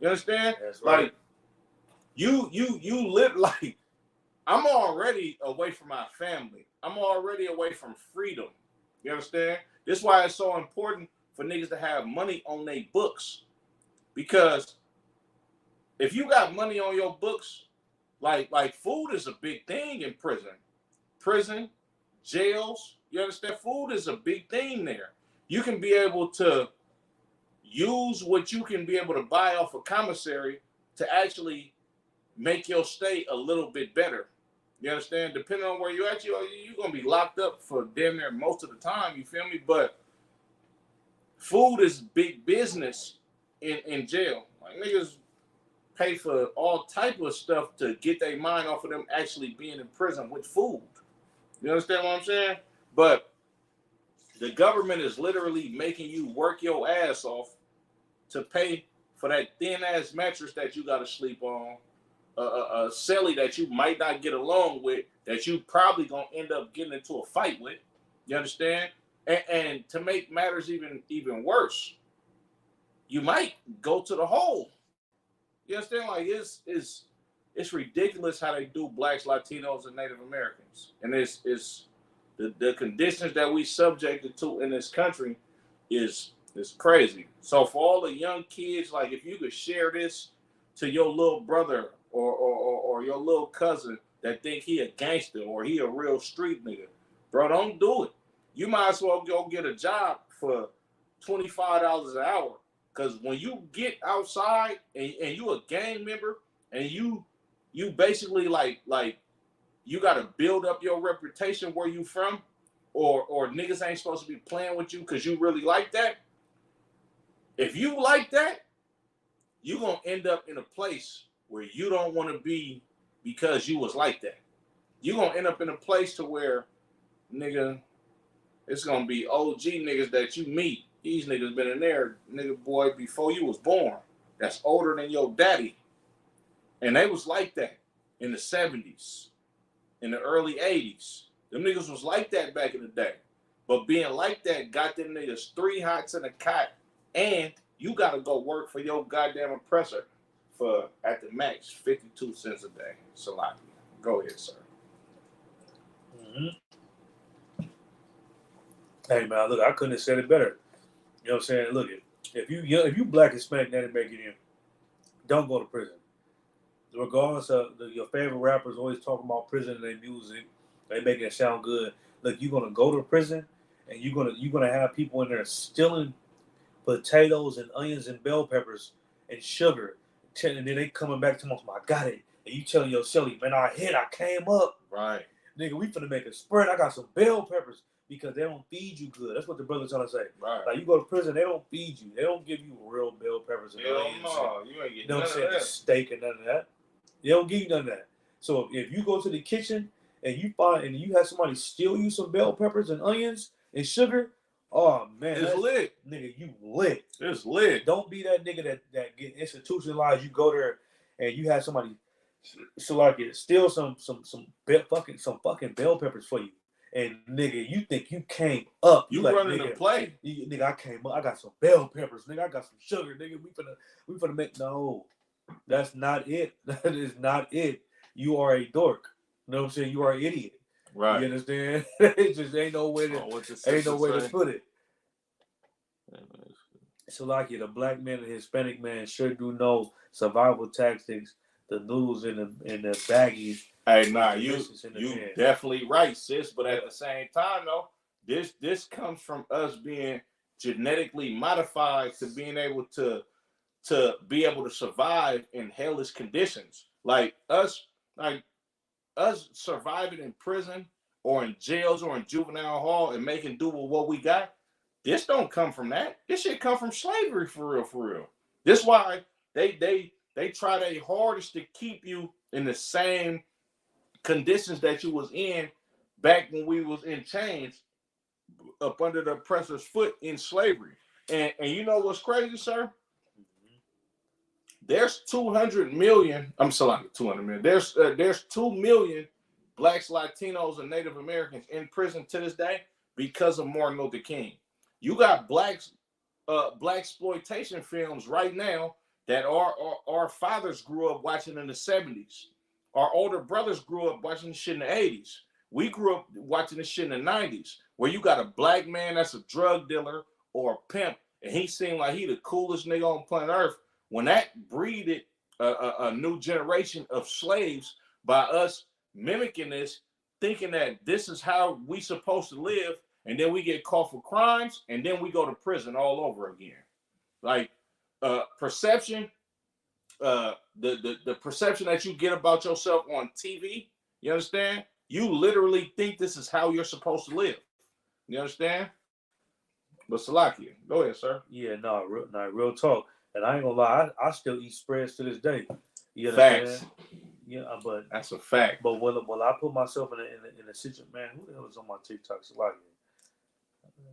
You understand? That's right. Like you live like, I'm already away from my family. I'm already away from freedom. You understand? This is why it's so important for niggas to have money on their books. Because if you got money on your books, like food is a big thing in prison. Prison, jails, you understand? Food is a big thing there. You can be able to use what you can be able to buy off a commissary to actually make your stay a little bit better. You understand? Depending on where you're at, you're going to be locked up for damn near most of the time, you feel me? But food is big business in jail. Like, niggas pay for all type of stuff to get their mind off of them actually being in prison with food. You understand what I'm saying? But the government is literally making you work your ass off to pay for that thin ass mattress that you got to sleep on, a celly that you might not get along with, that you probably gonna end up getting into a fight with. You understand? And to make matters even worse, you might go to the hole. You understand? Like, it's ridiculous how they do blacks, Latinos, and Native Americans, and it's the conditions that we subjected to in this country is crazy. So for all the young kids, like, if you could share this to your little brother or your little cousin that think he a gangster or he a real street nigga, bro, don't do it. You might as well go get a job for $25 an hour. Because when you get outside and you a gang member and you basically like you got to build up your reputation where you from, or niggas ain't supposed to be playing with you because you really like that. If you like that, you're going to end up in a place where you don't want to be because you was like that. You're going to end up in a place to where, nigga, it's going to be OG niggas that you meet. These niggas been in there, nigga boy, before you was born. That's older than your daddy. And they was like that in the 70s, in the early 80s. Them niggas was like that back in the day. But being like that got them niggas 3 hots in a cot, and you got to go work for your goddamn oppressor for, at the max, 52 cents a day. Salaki. Go ahead, sir. Mm-hmm. Hey, man, look, I couldn't have said it better. You know what I'm saying? Look, if you black Hispanic native make it in, don't go to prison. Regardless of your favorite rappers always talking about prison in their music, they making it sound good. Look, you're gonna go to prison, and you're gonna have people in there stealing potatoes and onions and bell peppers and sugar, and then they coming back to them, I got it, and you telling your celly, man, I came up, right, nigga, we finna make a spread. I got some bell peppers. Because they don't feed you good. That's what the brother's trying to say. Right. Like, you go to prison, they don't feed you. They don't give you real bell peppers and onions. No, you ain't getting none of that. Steak and none of that. They don't give you none of that. So if you go to the kitchen and you have somebody steal you some bell peppers and onions and sugar, oh man, it's lit. Nigga, you lit. It's lit. Don't be that nigga that get institutionalized. You go there and you have somebody steal some fucking bell peppers for you. And nigga, you think you came up? You like, running the play? Nigga, I came up. I got some bell peppers. Nigga, I got some sugar. Nigga, we finna make. No, that's not it. That is not it. You are a dork. You know what I'm saying? You are an idiot. Right. You understand? It just ain't no way to to put it. So like the black man and Hispanic man sure do know survival tactics. The noodles in the baggies. Hey, nah, you definitely right, sis. But at the same time, though, this comes from us being genetically modified to being able to be able to survive in hellish conditions. Like us surviving in prison or in jails or in juvenile hall and making do with what we got. This don't come from that. This shit come from slavery for real. This why they try their hardest to keep you in the same conditions that you was in back when we was in chains up under the oppressor's foot in slavery. And you know what's crazy, sir? There's 200 million. I'm sorry, 200 million. There's 2 million blacks, Latinos, and Native Americans in prison to this day because of Martin Luther King. You got black exploitation films right now that our fathers grew up watching in the 70s. Our older brothers grew up watching this shit in the 80s. We grew up watching this shit in the 90s, where you got a black man that's a drug dealer or a pimp, and he seemed like he the coolest nigga on planet Earth. When that breeded a new generation of slaves by us mimicking this, thinking that this is how we supposed to live, and then we get caught for crimes, and then we go to prison all over again. Like perception, the perception that you get about yourself on TV, you understand? You literally think this is how you're supposed to live. You understand? But Salakia, go ahead, sir. Yeah, real talk. And I ain't gonna lie, I still eat spreads to this day. You understand? Facts. Yeah, but that's a fact. But when I put myself in a situation, man, who the hell is on my TikTok? Salakia?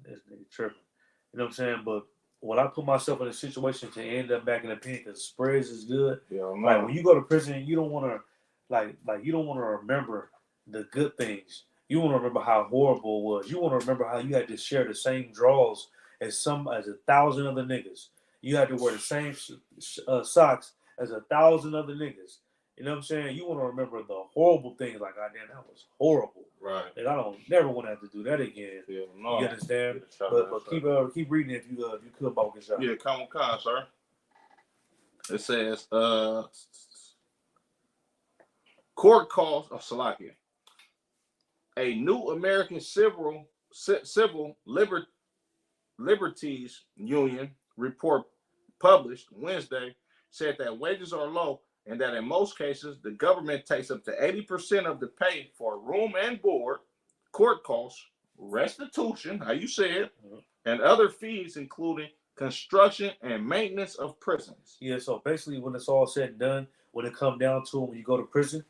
This nigga tripping. You know what I'm saying? But when I put myself in a situation to end up back in the pen because spreads is good. Yeah, like when you go to prison, you don't want to like you don't want to remember the good things. You want to remember how horrible it was. You want to remember how you had to share the same drawers as 1,000 other niggas. You had to wear the same socks as 1,000 other niggas. You know what I'm saying? You want to remember the horrible things. Like, goddamn, that was horrible. Right. And I don't never want to have to do that again. Yeah, no. You understand? But keep reading if you could about this shot. Yeah, come on, sir. It says court calls of Salakia. A new American civil liberties union report published Wednesday said that wages are low and that in most cases, the government takes up to 80% of the pay for room and board, court costs, restitution, how you said, and other fees, including construction and maintenance of prisons. Yeah, so basically, when it's all said and done, when it come down to it, when you go to prison,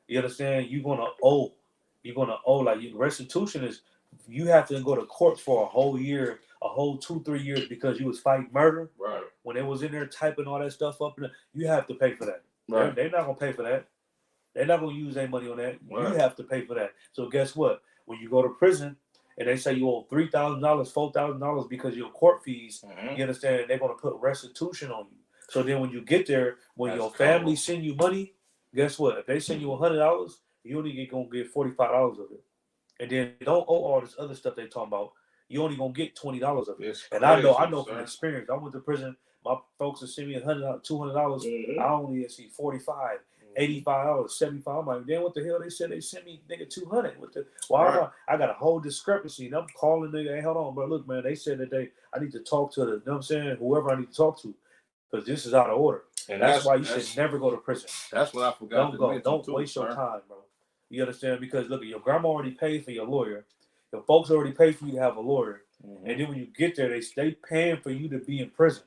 you understand, you're gonna owe. You're gonna owe, like, restitution is, you have to go to court for a whole year, a whole 2-3 years because you was fighting murder. Right. When they was in there typing all that stuff up, you have to pay for that. Right. They're not gonna pay for that. They're not gonna use their money on that. Right. You have to pay for that. So guess what? When you go to prison and they say you owe $3,000, $4,000 because of your court fees, you understand, they're gonna put restitution on you. So then when you get there, when your family send you money, guess what? If they send you $100, you only gonna get $45 of it. And then don't owe all this other stuff they talking about. You only gonna get $20 of it. It's and crazy, I know from experience. I went to prison. My folks would send me $100, $200. I only see $45, $85, $75. I'm like, then what the hell? They said they sent me nigga $200. What the? Why? I got a whole discrepancy. And I'm calling nigga. Hey, hold on, bro. Look, man. They said that I need to talk to the. You know what I'm saying? Whoever I need to talk to, because this is out of order. And that's why you should never go to prison. That's what I forgot. Don't go. Don't waste your time, bro. You understand? Because look, your grandma already paid for your lawyer. Your folks already paid for you to have a lawyer. And then when you get there, they paying for you to be in prison.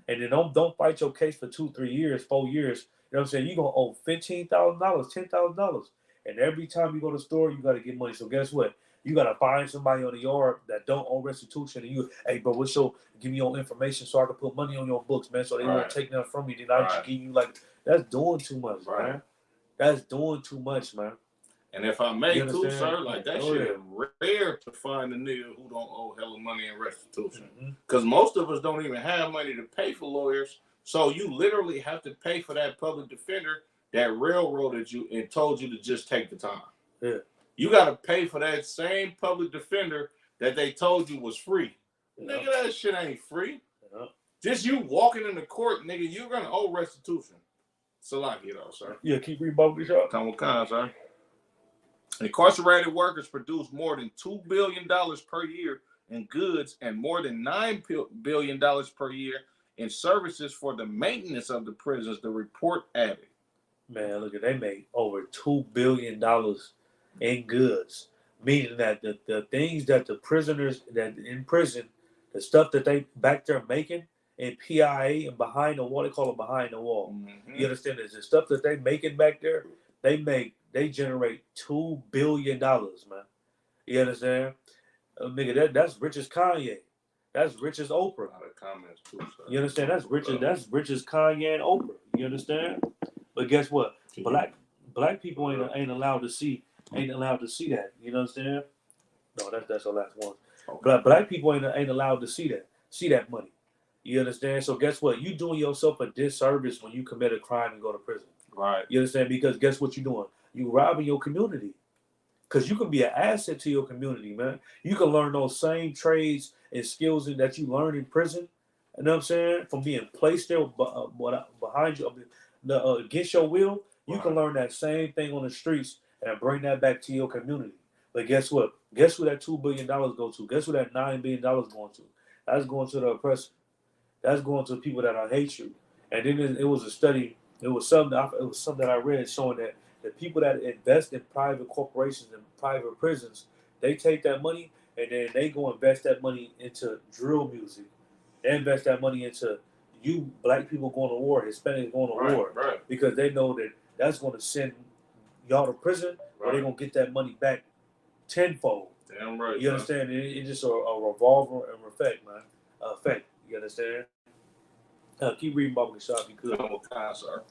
And then don't fight your case for 2, 3 years, 4 years. You know what I'm saying? You're gonna owe $15,000, $10,000. And every time you go to the store, you gotta get money. So guess what? You gotta find somebody on the yard that don't owe restitution. And you, hey bro, give me your information so I can put money on your books, man, so they won't take nothing from you. Then I just give you, like, that's doing too much, man. That's doing too much, man. And if I may too, sir, like that shit is rare to find a nigga who don't owe hella money in restitution. Because most of us don't even have money to pay for lawyers. So you literally have to pay for that public defender that railroaded you and told you to just take the time. Yeah. You got to pay for that same public defender that they told you was free. Nigga, that shit ain't free. Just you walking in the court, nigga, you're going to owe restitution. Salaki though, sir. Yeah, keep reading about this, y'all. Come on, sir. Incarcerated workers produce more than $2 billion per year in goods and more than $9 billion per year in services for the maintenance of the prisons, the report added. Man, look, they made over $2 billion in goods, meaning that the things that the prisoners that in prison, the stuff that they back there making in PIA and behind the wall, they call it behind the wall. You understand? There's the stuff that they making back there, they generate $2 billion, man. You understand? Nigga, that's rich as Kanye. That's rich as Oprah. A lot of comments too, sir. You understand? That's rich as Kanye and Oprah. You understand? But guess what? Black people ain't allowed to see that. You know what I'm saying? No, that's our last one. Okay. Black people ain't allowed to see that money. You understand? So guess what? You doing yourself a disservice when you commit a crime and go to prison. Right. You understand? Because guess what you're doing? You robbing your community. Because you can be an asset to your community, man. You can learn those same trades and skills that you learn in prison. You know what I'm saying? From being placed there behind you, against your will, you can learn that same thing on the streets and bring that back to your community. But guess what? Guess who that $2 billion go to? Guess who that $9 billion going to? That's going to the oppressor. That's going to people that hate you. And then it was a study. It was something that I read showing that the people that invest in private corporations and private prisons, they take that money and then they go invest that money into drill music. They invest that money into you black people going to war, Hispanics going to war, because they know that that's going to send y'all to prison, or they're going to get that money back tenfold. Damn right. You understand? It's just a revolver and effect, man. Effect. You understand? Keep reading about the shop. You could. Okay, sir.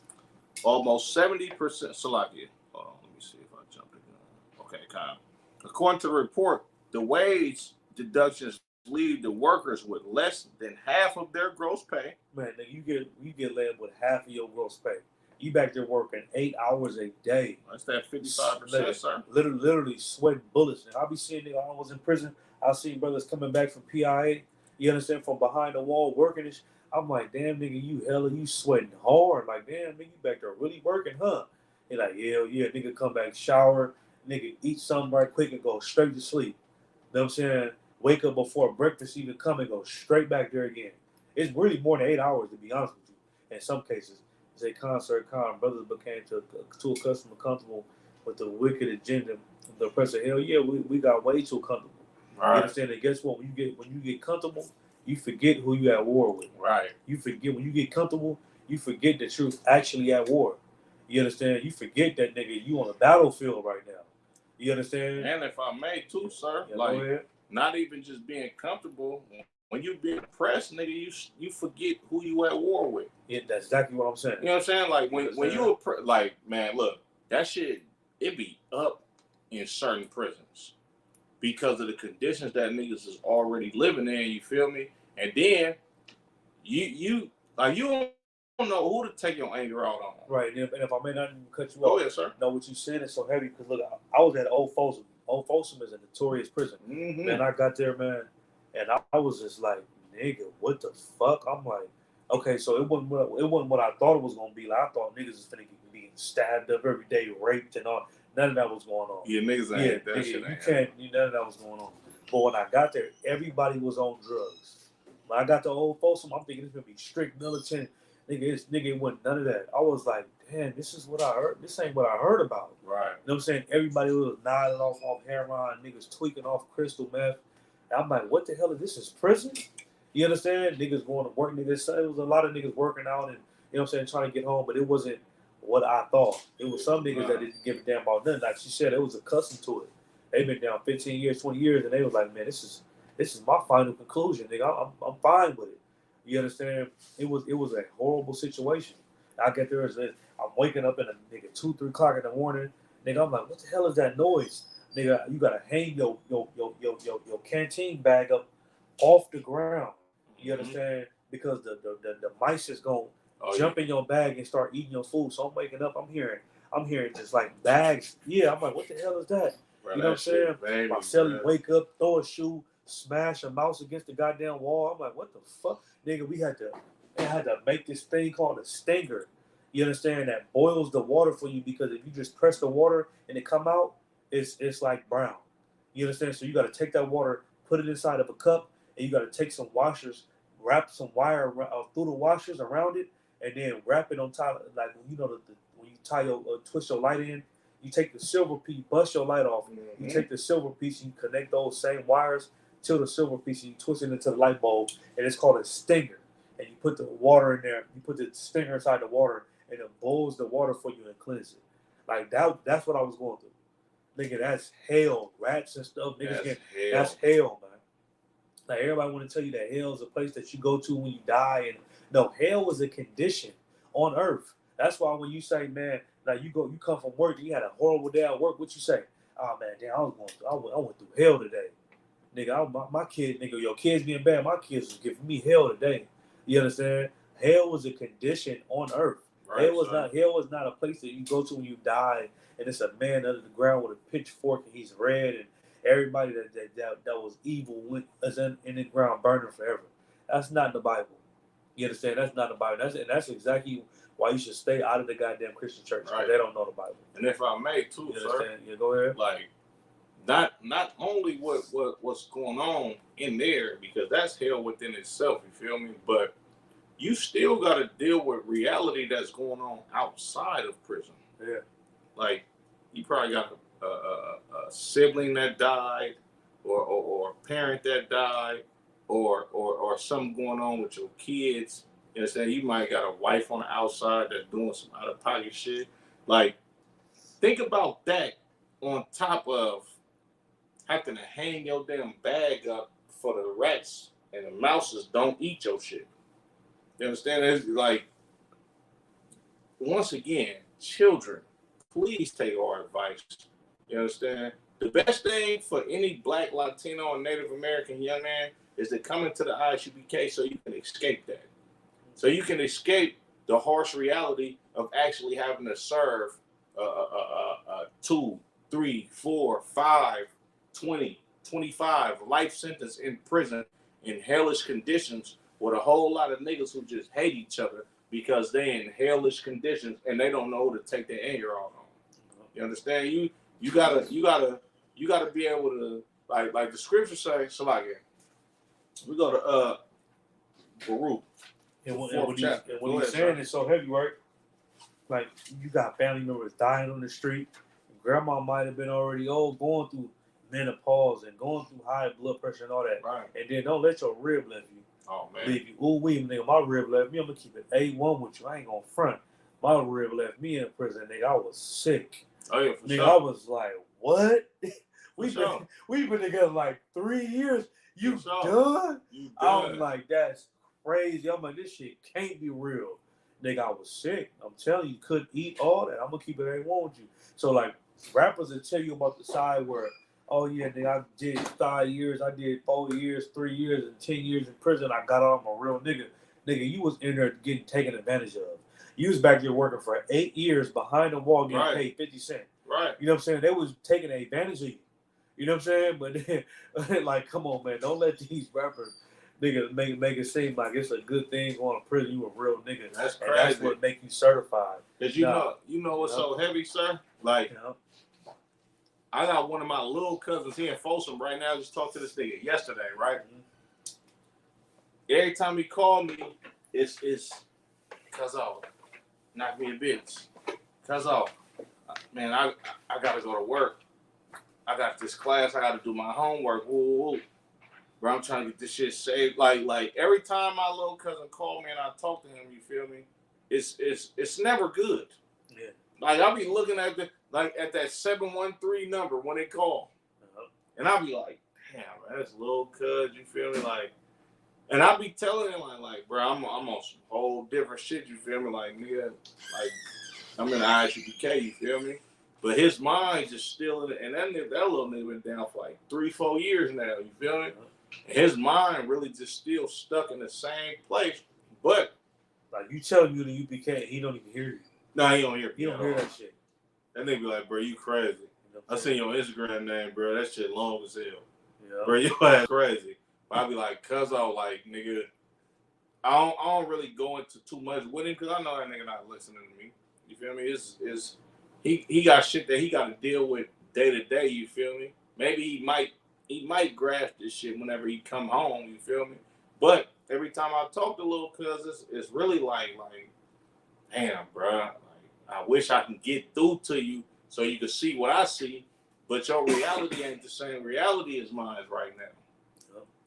Almost 70%. Salakia. Hold on. Let me see if I jump in. Okay, Kyle. According to the report, the wage deductions leave the workers with less than half of their gross pay. Man, you get laid with half of your gross pay. You back there working 8 hours a day. That's that 55%, sir. Literally sweating bullets. And I'll be seeing niggas. I was in prison. I seen brothers coming back from PIA. You understand? From behind the wall working. I'm like, damn, nigga, you sweating hard. Like, damn, nigga, you back there really working, huh? He like, yeah, nigga, come back, shower, nigga, eat something right quick and go straight to sleep. You know what I'm saying? Wake up before breakfast even come and go straight back there again. It's really more than 8 hours, to be honest with you, in some cases. It's a concert con. Brothers became to a customer comfortable with the wicked agenda. The oppressor. Hell yeah, we got way too comfortable. Right. You understand? And guess what? When you get comfortable, you forget who you at war with. Right. You forget when you get comfortable. You forget that you're actually at war. You understand? You forget that nigga. You on the battlefield right now. You understand? And if I may too, sir, Yeah, like not even just being comfortable. When you be oppressed, nigga, you forget who you at war with. Yeah, that's exactly what I'm saying. You know what I'm saying? Like when you like, man, look, that shit, it be up in certain prisons because of the conditions that niggas is already living in. You feel me? And then you don't know who to take your anger out on. Right. And if I may not even cut you off, oh yeah, sir. No, what you said is so heavy because look, I was at Old Folsom. Old Folsom is a notorious prison. Mm-hmm. Man, I got there, man, and I was just like, nigga, what the fuck? I'm like, okay, so it wasn't what I thought it was gonna be. Like I thought niggas was finna be getting stabbed up every day, raped and all. None of that was going on. Yeah, niggas ain't that shit. None of that was going on. But when I got there, everybody was on drugs. When I got to Old Folsom, I'm thinking it's gonna be strict militant. Nigga, it wasn't none of that. I was like, damn, this is what I heard. This ain't what I heard about. Right. You know what I'm saying? Everybody was nodding off heroin, niggas tweaking off crystal meth. And I'm like, what the hell is this? Is prison? You understand? Niggas going to work, niggas. It was a lot of niggas working out and, you know what I'm saying, trying to get home, but it wasn't what I thought. It was some niggas that didn't give a damn about nothing. Like she said, it was accustomed to it. They've been down 15 years, 20 years, and they was like, man, this is my final conclusion, nigga. I'm fine with it. You understand? It was a horrible situation. I get there, I'm waking up in a nigga 2-3 o'clock in the morning. Nigga, I'm like, what the hell is that noise? Nigga, you gotta hang your canteen bag up off the ground. You understand? Because the mice is gonna jump in your bag and start eating your food. So I'm waking up, I'm hearing just like bags. Yeah, I'm like, what the hell is that? Bro, you know what I'm saying? Baby, my celly wake up, throw a shoe, smash a mouse against the goddamn wall. I'm like, what the fuck? Nigga, we had to make this thing called a stinger. You understand? That boils the water for you because if you just press the water and it come out, it's like brown. You understand? So you got to take that water, put it inside of a cup, and you got to take some washers, wrap some wire through the washers around it, and then wrap it on top. Like when you tie your twist your light in, you take the silver piece, bust your light off. Mm-hmm. You take the silver piece, you connect those same wires to the silver piece, and you twist it into the light bulb, and it's called a stinger. And you put the water in there, you put the stinger inside the water, and it boils the water for you and cleanses it. Like that's what I was going through. Nigga, that's hell. Rats and stuff, niggas that's hell, man. Like everybody want to tell you that hell is a place that you go to when you die, and no, hell is a condition on earth. That's why when you say, man, like you come from work, you had a horrible day at work. What you say? Oh man, damn, I went through hell today, nigga. My kid, nigga, your kids being bad. My kids was giving me hell today. You understand? Hell was a condition on earth. Right, hell was not a place that you go to when you die, and it's a man under the ground with a pitchfork and he's red, and everybody that was evil is in the ground burning forever. That's not in the Bible. You understand? That's not the Bible. That's exactly why you should stay out of the goddamn Christian church. Right. They don't know the Bible. And if I may too, you sir. Understand? Yeah, go ahead. Like not only what's going on in there, because that's hell within itself, you feel me? But you still got to deal with reality that's going on outside of prison. Yeah. Like, you probably got a sibling that died, or a parent that died, or something going on with your kids. You understand? You might got a wife on the outside that's doing some out-of-pocket shit. Like, think about that on top of having to hang your damn bag up for the rats and the mouses don't eat your shit. You understand? It's like, once again, children, please take our advice. You understand? The best thing for any Black, Latino, and Native American young man is to come into the ISUPK so you can escape that. So you can escape the harsh reality of actually having to serve 2, 3, 4, 5, 20, 25 life sentence in prison in hellish conditions with a whole lot of niggas who just hate each other because they in hellish conditions and they don't know who to take their anger out on. You understand? You gotta be able to, like the scripture say, Salaki. We go to Baruch. And what he's saying is so heavy, right? like you got family members dying on the street. Grandma might have been already old, going through menopause and going through high blood pressure and all that. Right. And then don't let your rib leave you. Oh man. Leave you. Ooh wee, nigga, my rib left me. I'm gonna keep it A1 with you. I ain't gonna front. My rib left me in prison, nigga. I was sick. Oh yeah, for nigga, sure. I was like, what? We've sure. been together like 3 years. You sure. done? You I done. was like, that's crazy. I'm like, this shit can't be real. Nigga, I was sick. I'm telling you, couldn't eat all that. I'm gonna keep it A1 with you. So like rappers will tell you about the side where, oh yeah, nigga, I did 5 years, I did 4 years, 3 years, and 10 years in prison. I got out. I'm a real nigga. Nigga, you was in there getting taken advantage of. You was back there working for 8 years behind the wall getting paid 50 cents. Right. You know what I'm saying? They was taking advantage of you. You know what I'm saying? But then, like, come on, man. Don't let these rappers nigga make it seem like it's a good thing going to prison. You a real nigga. That's crazy. And that's what make you certified. Cause you know what's so heavy, sir? Like, I got one of my little cousins here in Folsom right now. Just talked to this nigga yesterday, right? Mm-hmm. Every time he called me, it's cuz knock me a bitch. Cuz man, I gotta go to work. I got this class. I got to do my homework. Woo. Bro, I'm trying to get this shit saved. Like every time my little cousin called me and I talk to him, you feel me? It's never good. Yeah. Like I'll be looking at at that 713 number when they call, and I'll be like, damn, man, that's little cuz. You feel me? Like, and I'll be telling him like, bro, I'm on some whole different shit. You feel me? Like, nigga, like I'm in the ISUPK. You feel me? But his mind's just still in it. And that little nigga went down for like 3-4 years now. You feel me? And his mind really just still stuck in the same place. But like you telling you the UPK, he don't even hear you. No, he don't hear. He don't hear that shit. That nigga be like, bro, you crazy. You know I seen your Instagram name, bro. That shit long as hell. Yeah. Bro, you ass crazy. But I be like, cuz I like, nigga, I don't really go into too much with him because I know that nigga not listening to me. You feel me? He got shit that he got to deal with day to day. You feel me? Maybe he might grasp this shit whenever he come home. You feel me? But every time I talk to little cuz, it's really like, damn, bro. Like, I wish I can get through to you so you can see what I see, but your reality ain't the same reality as mine right now.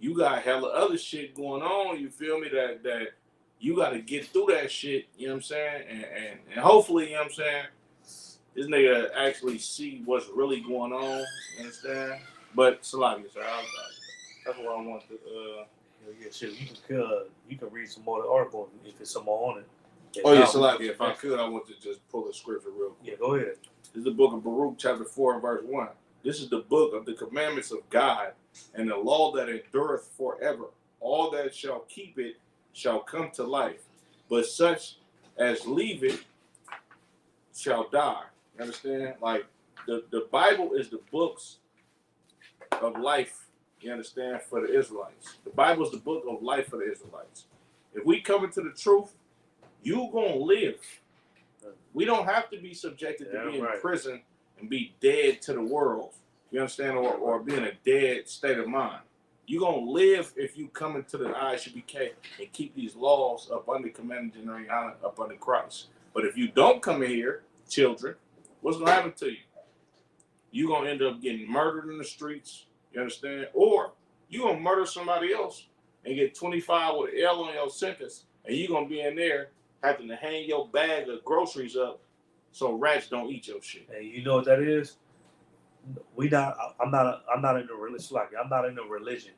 You got hella other shit going on. You feel me? That you got to get through that shit. You know what I'm saying? And hopefully, you know what I'm saying, this nigga actually see what's really going on. You understand? But Salami, sir, that's what I want to. Yeah, shit. You can read some more of the article if it's some more on it. Oh yeah, Salami. If I could, I want to just pull the scripture real quick. Yeah, go ahead. This is the book of Baruch, chapter 4 and verse 1. This is the book of the commandments of God and the law that endureth forever. All that shall keep it shall come to life, but such as leave it shall die. You understand? Like the Bible is the books of life. You understand? For the Israelites, the Bible is the book of life for the Israelites. If we come into the truth, you gonna live. We don't have to be subjected to be in prison and be dead to the world. You understand? Or be in a dead state of mind. You're going to live if you come into the ISUPK and keep these laws up under command and general up under Christ. But if you don't come in here, children, what's going to happen to you? You're going to end up getting murdered in the streets. You understand? Or you're going to murder somebody else and get 25 with an L on your sentence. And you're going to be in there having to hang your bag of groceries up so rats don't eat your shit. Hey, you know what that is? I'm not in a religion. I'm not in a religion.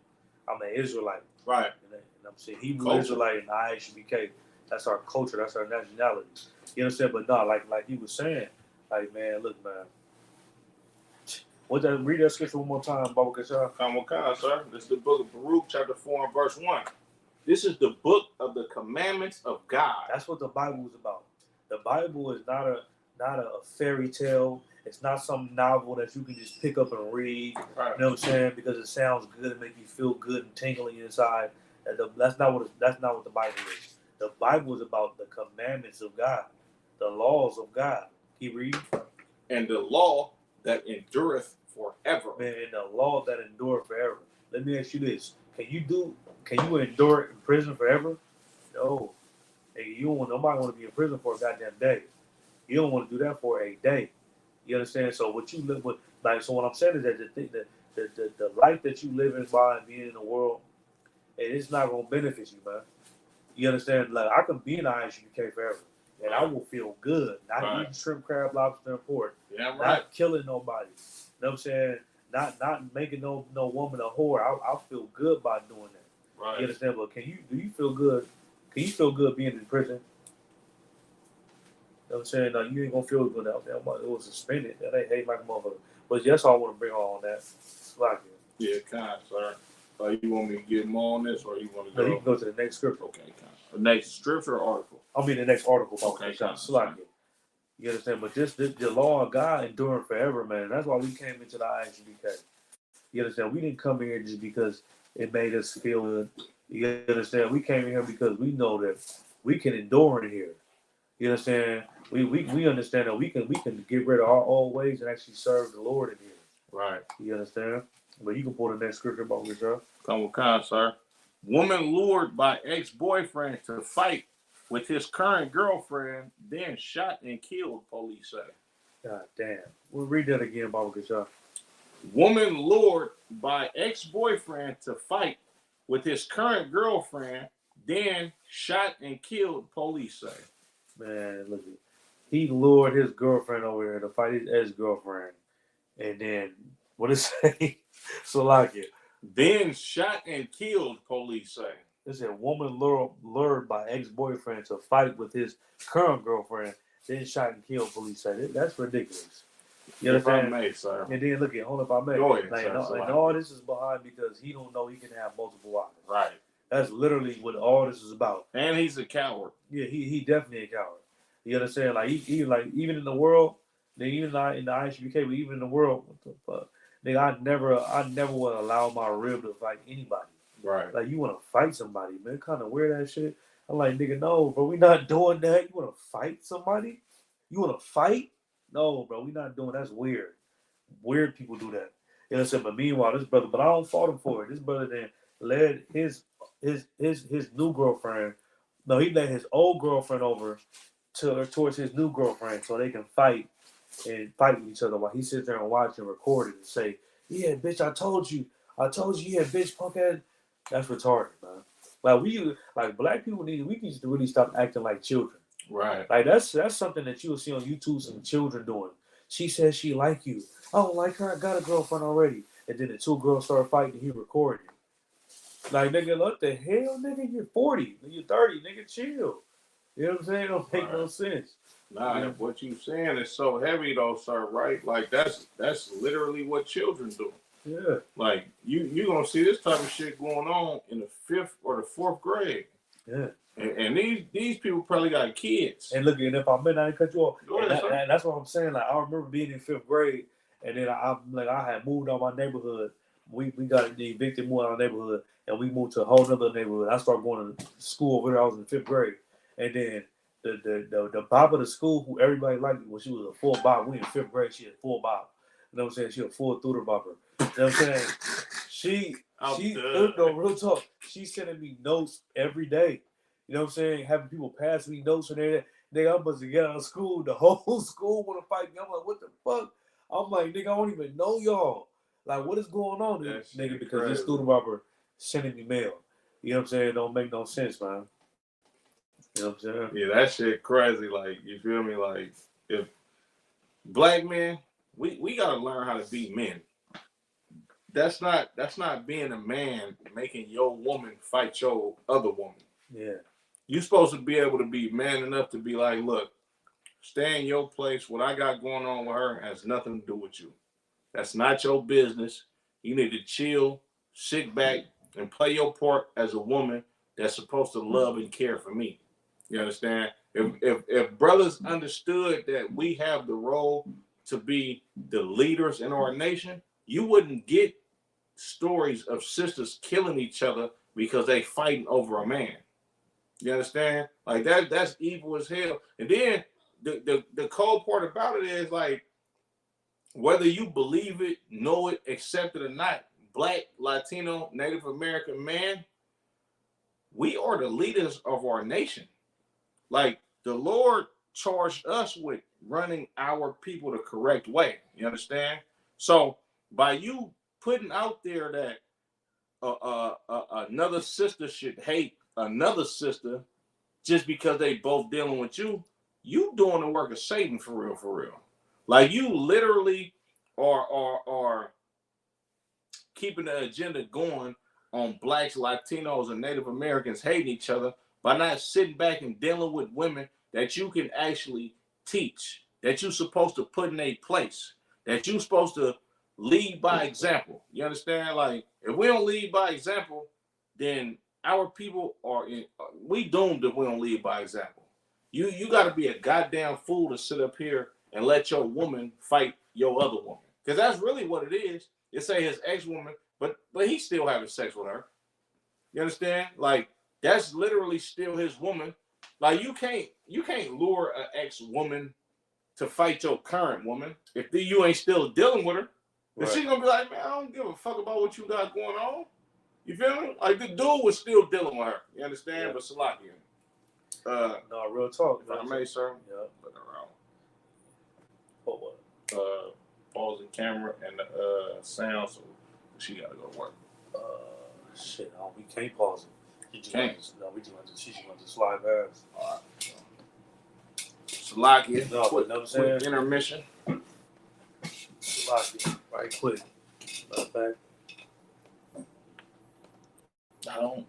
I'm an Israelite. Right. And I'm saying Hebrew Israelite and ISUPK. That's our culture. That's our nationality. You know what I'm saying? But no, like he was saying, like, man, look, man. Read that scripture one more time, Baba Kashar. Come, sir. This is the book of Baruch, chapter 4 and verse 1. This is the book of the commandments of God. That's what the Bible is about. The Bible is not a fairy tale. It's not some novel that you can just pick up and read. Right. You know what I'm saying? Because it sounds good and make you feel good and tingling inside. That's not what the Bible is. The Bible is about the commandments of God, the laws of God. Keep reading. And the law that endureth forever. Man, and the law that endureth forever. Let me ask you this: Can you endure in prison forever? No. Hey, nobody want to be in prison for a goddamn day. You don't want to do that for a day. You understand? So what you live with, like, so what I'm saying is that the life that you live in by and being in the world, and it's not gonna benefit you, man. You understand? Like, I can be in the ISUPK forever, and I will feel good. Not eating shrimp, crab, lobster, and pork. Yeah, right. Not killing nobody. You know what I'm saying? Not making no woman a whore. I'll feel good by doing that. Right. You understand? But do you feel good? Can you feel good being in prison? You know what I'm saying? No, you ain't gonna feel good out there. It was suspended. That ain't hate like a motherfucker. But that's all I want to bring on that. Like it. Yeah, kind, sir. You want me to get more on this, or you want to go? No, you can go to the next scripture. Okay, kind. The next scripture or article? I mean the next article. Okay, kind. You understand? But the law of God enduring forever, man. That's why we came into the ISUPK. You understand? We didn't come here just because it made us feel good. You understand? We came here because we know that we can endure in here. You understand? We understand that we can get rid of our old ways and actually serve the Lord in here. Right. You understand? But you can pull the next scripture about yourself. Come with kind, sir. Woman lured by ex-boyfriend to fight with his current girlfriend, then shot and killed, police say. God damn. We'll read that again, Baba Kasha. Woman lured by ex-boyfriend to fight with his current girlfriend, then shot and killed, police say. Man, look, he lured his girlfriend over here to fight his ex-girlfriend. And then, what did it say? So like it. Then shot and killed, police say. It said, woman lured by ex-boyfriend to fight with his current girlfriend, then shot and killed, police say. That's ridiculous. You understand? If I may, sir. And then look at, hold up, I may. Go ahead, like, sir, and all this is behind because he don't know he can have multiple wives. Right. That's literally what all this is about. And he's a coward. Yeah, he definitely a coward. You understand? Like he like even in the world, even not in the ISUPK, but even in the world, what the fuck? Nigga, I never would allow my rib to fight anybody. Right. Like, you want to fight somebody, man. Kind of weird that shit. I'm like, nigga, no, bro. We not doing that. You want to fight somebody? You want to fight? No, bro. We not doing. That's weird. Weird people do that. You know what I'm saying? But meanwhile, this brother, but I don't fault him for it. This brother then led his new girlfriend. No, he led his old girlfriend over towards his new girlfriend so they can fight and fight with each other while he sits there and watch and record it and say, yeah, bitch, I told you, yeah, bitch, punk ass. That's retarded, man. Like black people we need to really stop acting like children. Right. Like that's something that you'll see on YouTube, some children doing. She says she like you. I don't like her, I got a girlfriend already. And then the two girls start fighting and he recorded. Like, nigga, what the hell, nigga? You're 40, you're 30, nigga, chill. You know what I'm saying? It don't make no sense. Nah, what you saying is so heavy though, sir, right? Like that's literally what children do. Yeah. Like you gonna see this type of shit going on in the 5th or the 4th grade. Yeah. And these people probably got kids. And look, and if I cut you off, and that's what I'm saying. Like, I remember being in 5th grade, and then I had moved out my neighborhood. We got evicted, moved out of our neighborhood, and we moved to a whole other neighborhood. I started going to school over there. I was in 5th grade, and then the Bob of the school, who everybody liked, well, she was a full Bob. We in 5th grade, she had full Bob. You know what I'm saying? She a full Thuder Bobber. You know what I'm saying? She no, real talk. She's sending me notes every day. You know what I'm saying? Having people pass me notes and everything. Nigga, I'm supposed to get out of school. The whole school want to fight me. I'm like, what the fuck? I'm like, nigga, I don't even know y'all. Like, what is going on, nigga? Because crazy. This student robber sending me mail. You know what I'm saying? Don't make no sense, man. You know what I'm saying? Yeah, that shit crazy. Like, you feel me? Like, if black men, we gotta learn how to be men. That's not being a man making your woman fight your other woman. Yeah. You're supposed to be able to be man enough to be like, look, stay in your place. What I got going on with her has nothing to do with you. That's not your business. You need to chill, sit back, and play your part as a woman that's supposed to love and care for me. You understand? If brothers understood that we have the role to be the leaders in our nation, you wouldn't get stories of sisters killing each other because they fighting over a man. You understand? Like that's evil as hell. And then the cold part about it is, like, whether you believe it, know it, accept it or not, Black, Latino, Native American man, we are the leaders of our nation. Like, the Lord charged us with running our people the correct way. You understand? So by you putting out there that another sister should hate another sister just because they both dealing with you, you doing the work of Satan for real, for real. Like you literally are keeping the agenda going on blacks, Latinos, and Native Americans hating each other by not sitting back and dealing with women that you can actually teach, that you're supposed to put in a place, that you're supposed to lead by example. You understand? Like, if we don't lead by example, then our people we doomed if we don't lead by example. You got to be a goddamn fool to sit up here and let your woman fight your other woman. Because that's really what it is. They say his ex-woman, but he's still having sex with her. You understand? Like, that's literally still his woman. Like, you can't lure an ex-woman to fight your current woman if you ain't still dealing with her. Right. She's gonna be like, man, I don't give a fuck about what you got going on. You feel me? Like, the dude was still dealing with her. You understand? Yeah. But Salakia. No, real talk. If I may, sir. Yeah. Look around. For what? Pause the camera and the sound, so she gotta go to work. Shit, no, we can't pause it. She just want to slide past. All right. Salakia. No, but no, quick intermission. Salakia, right quick. Matter of fact, I don't.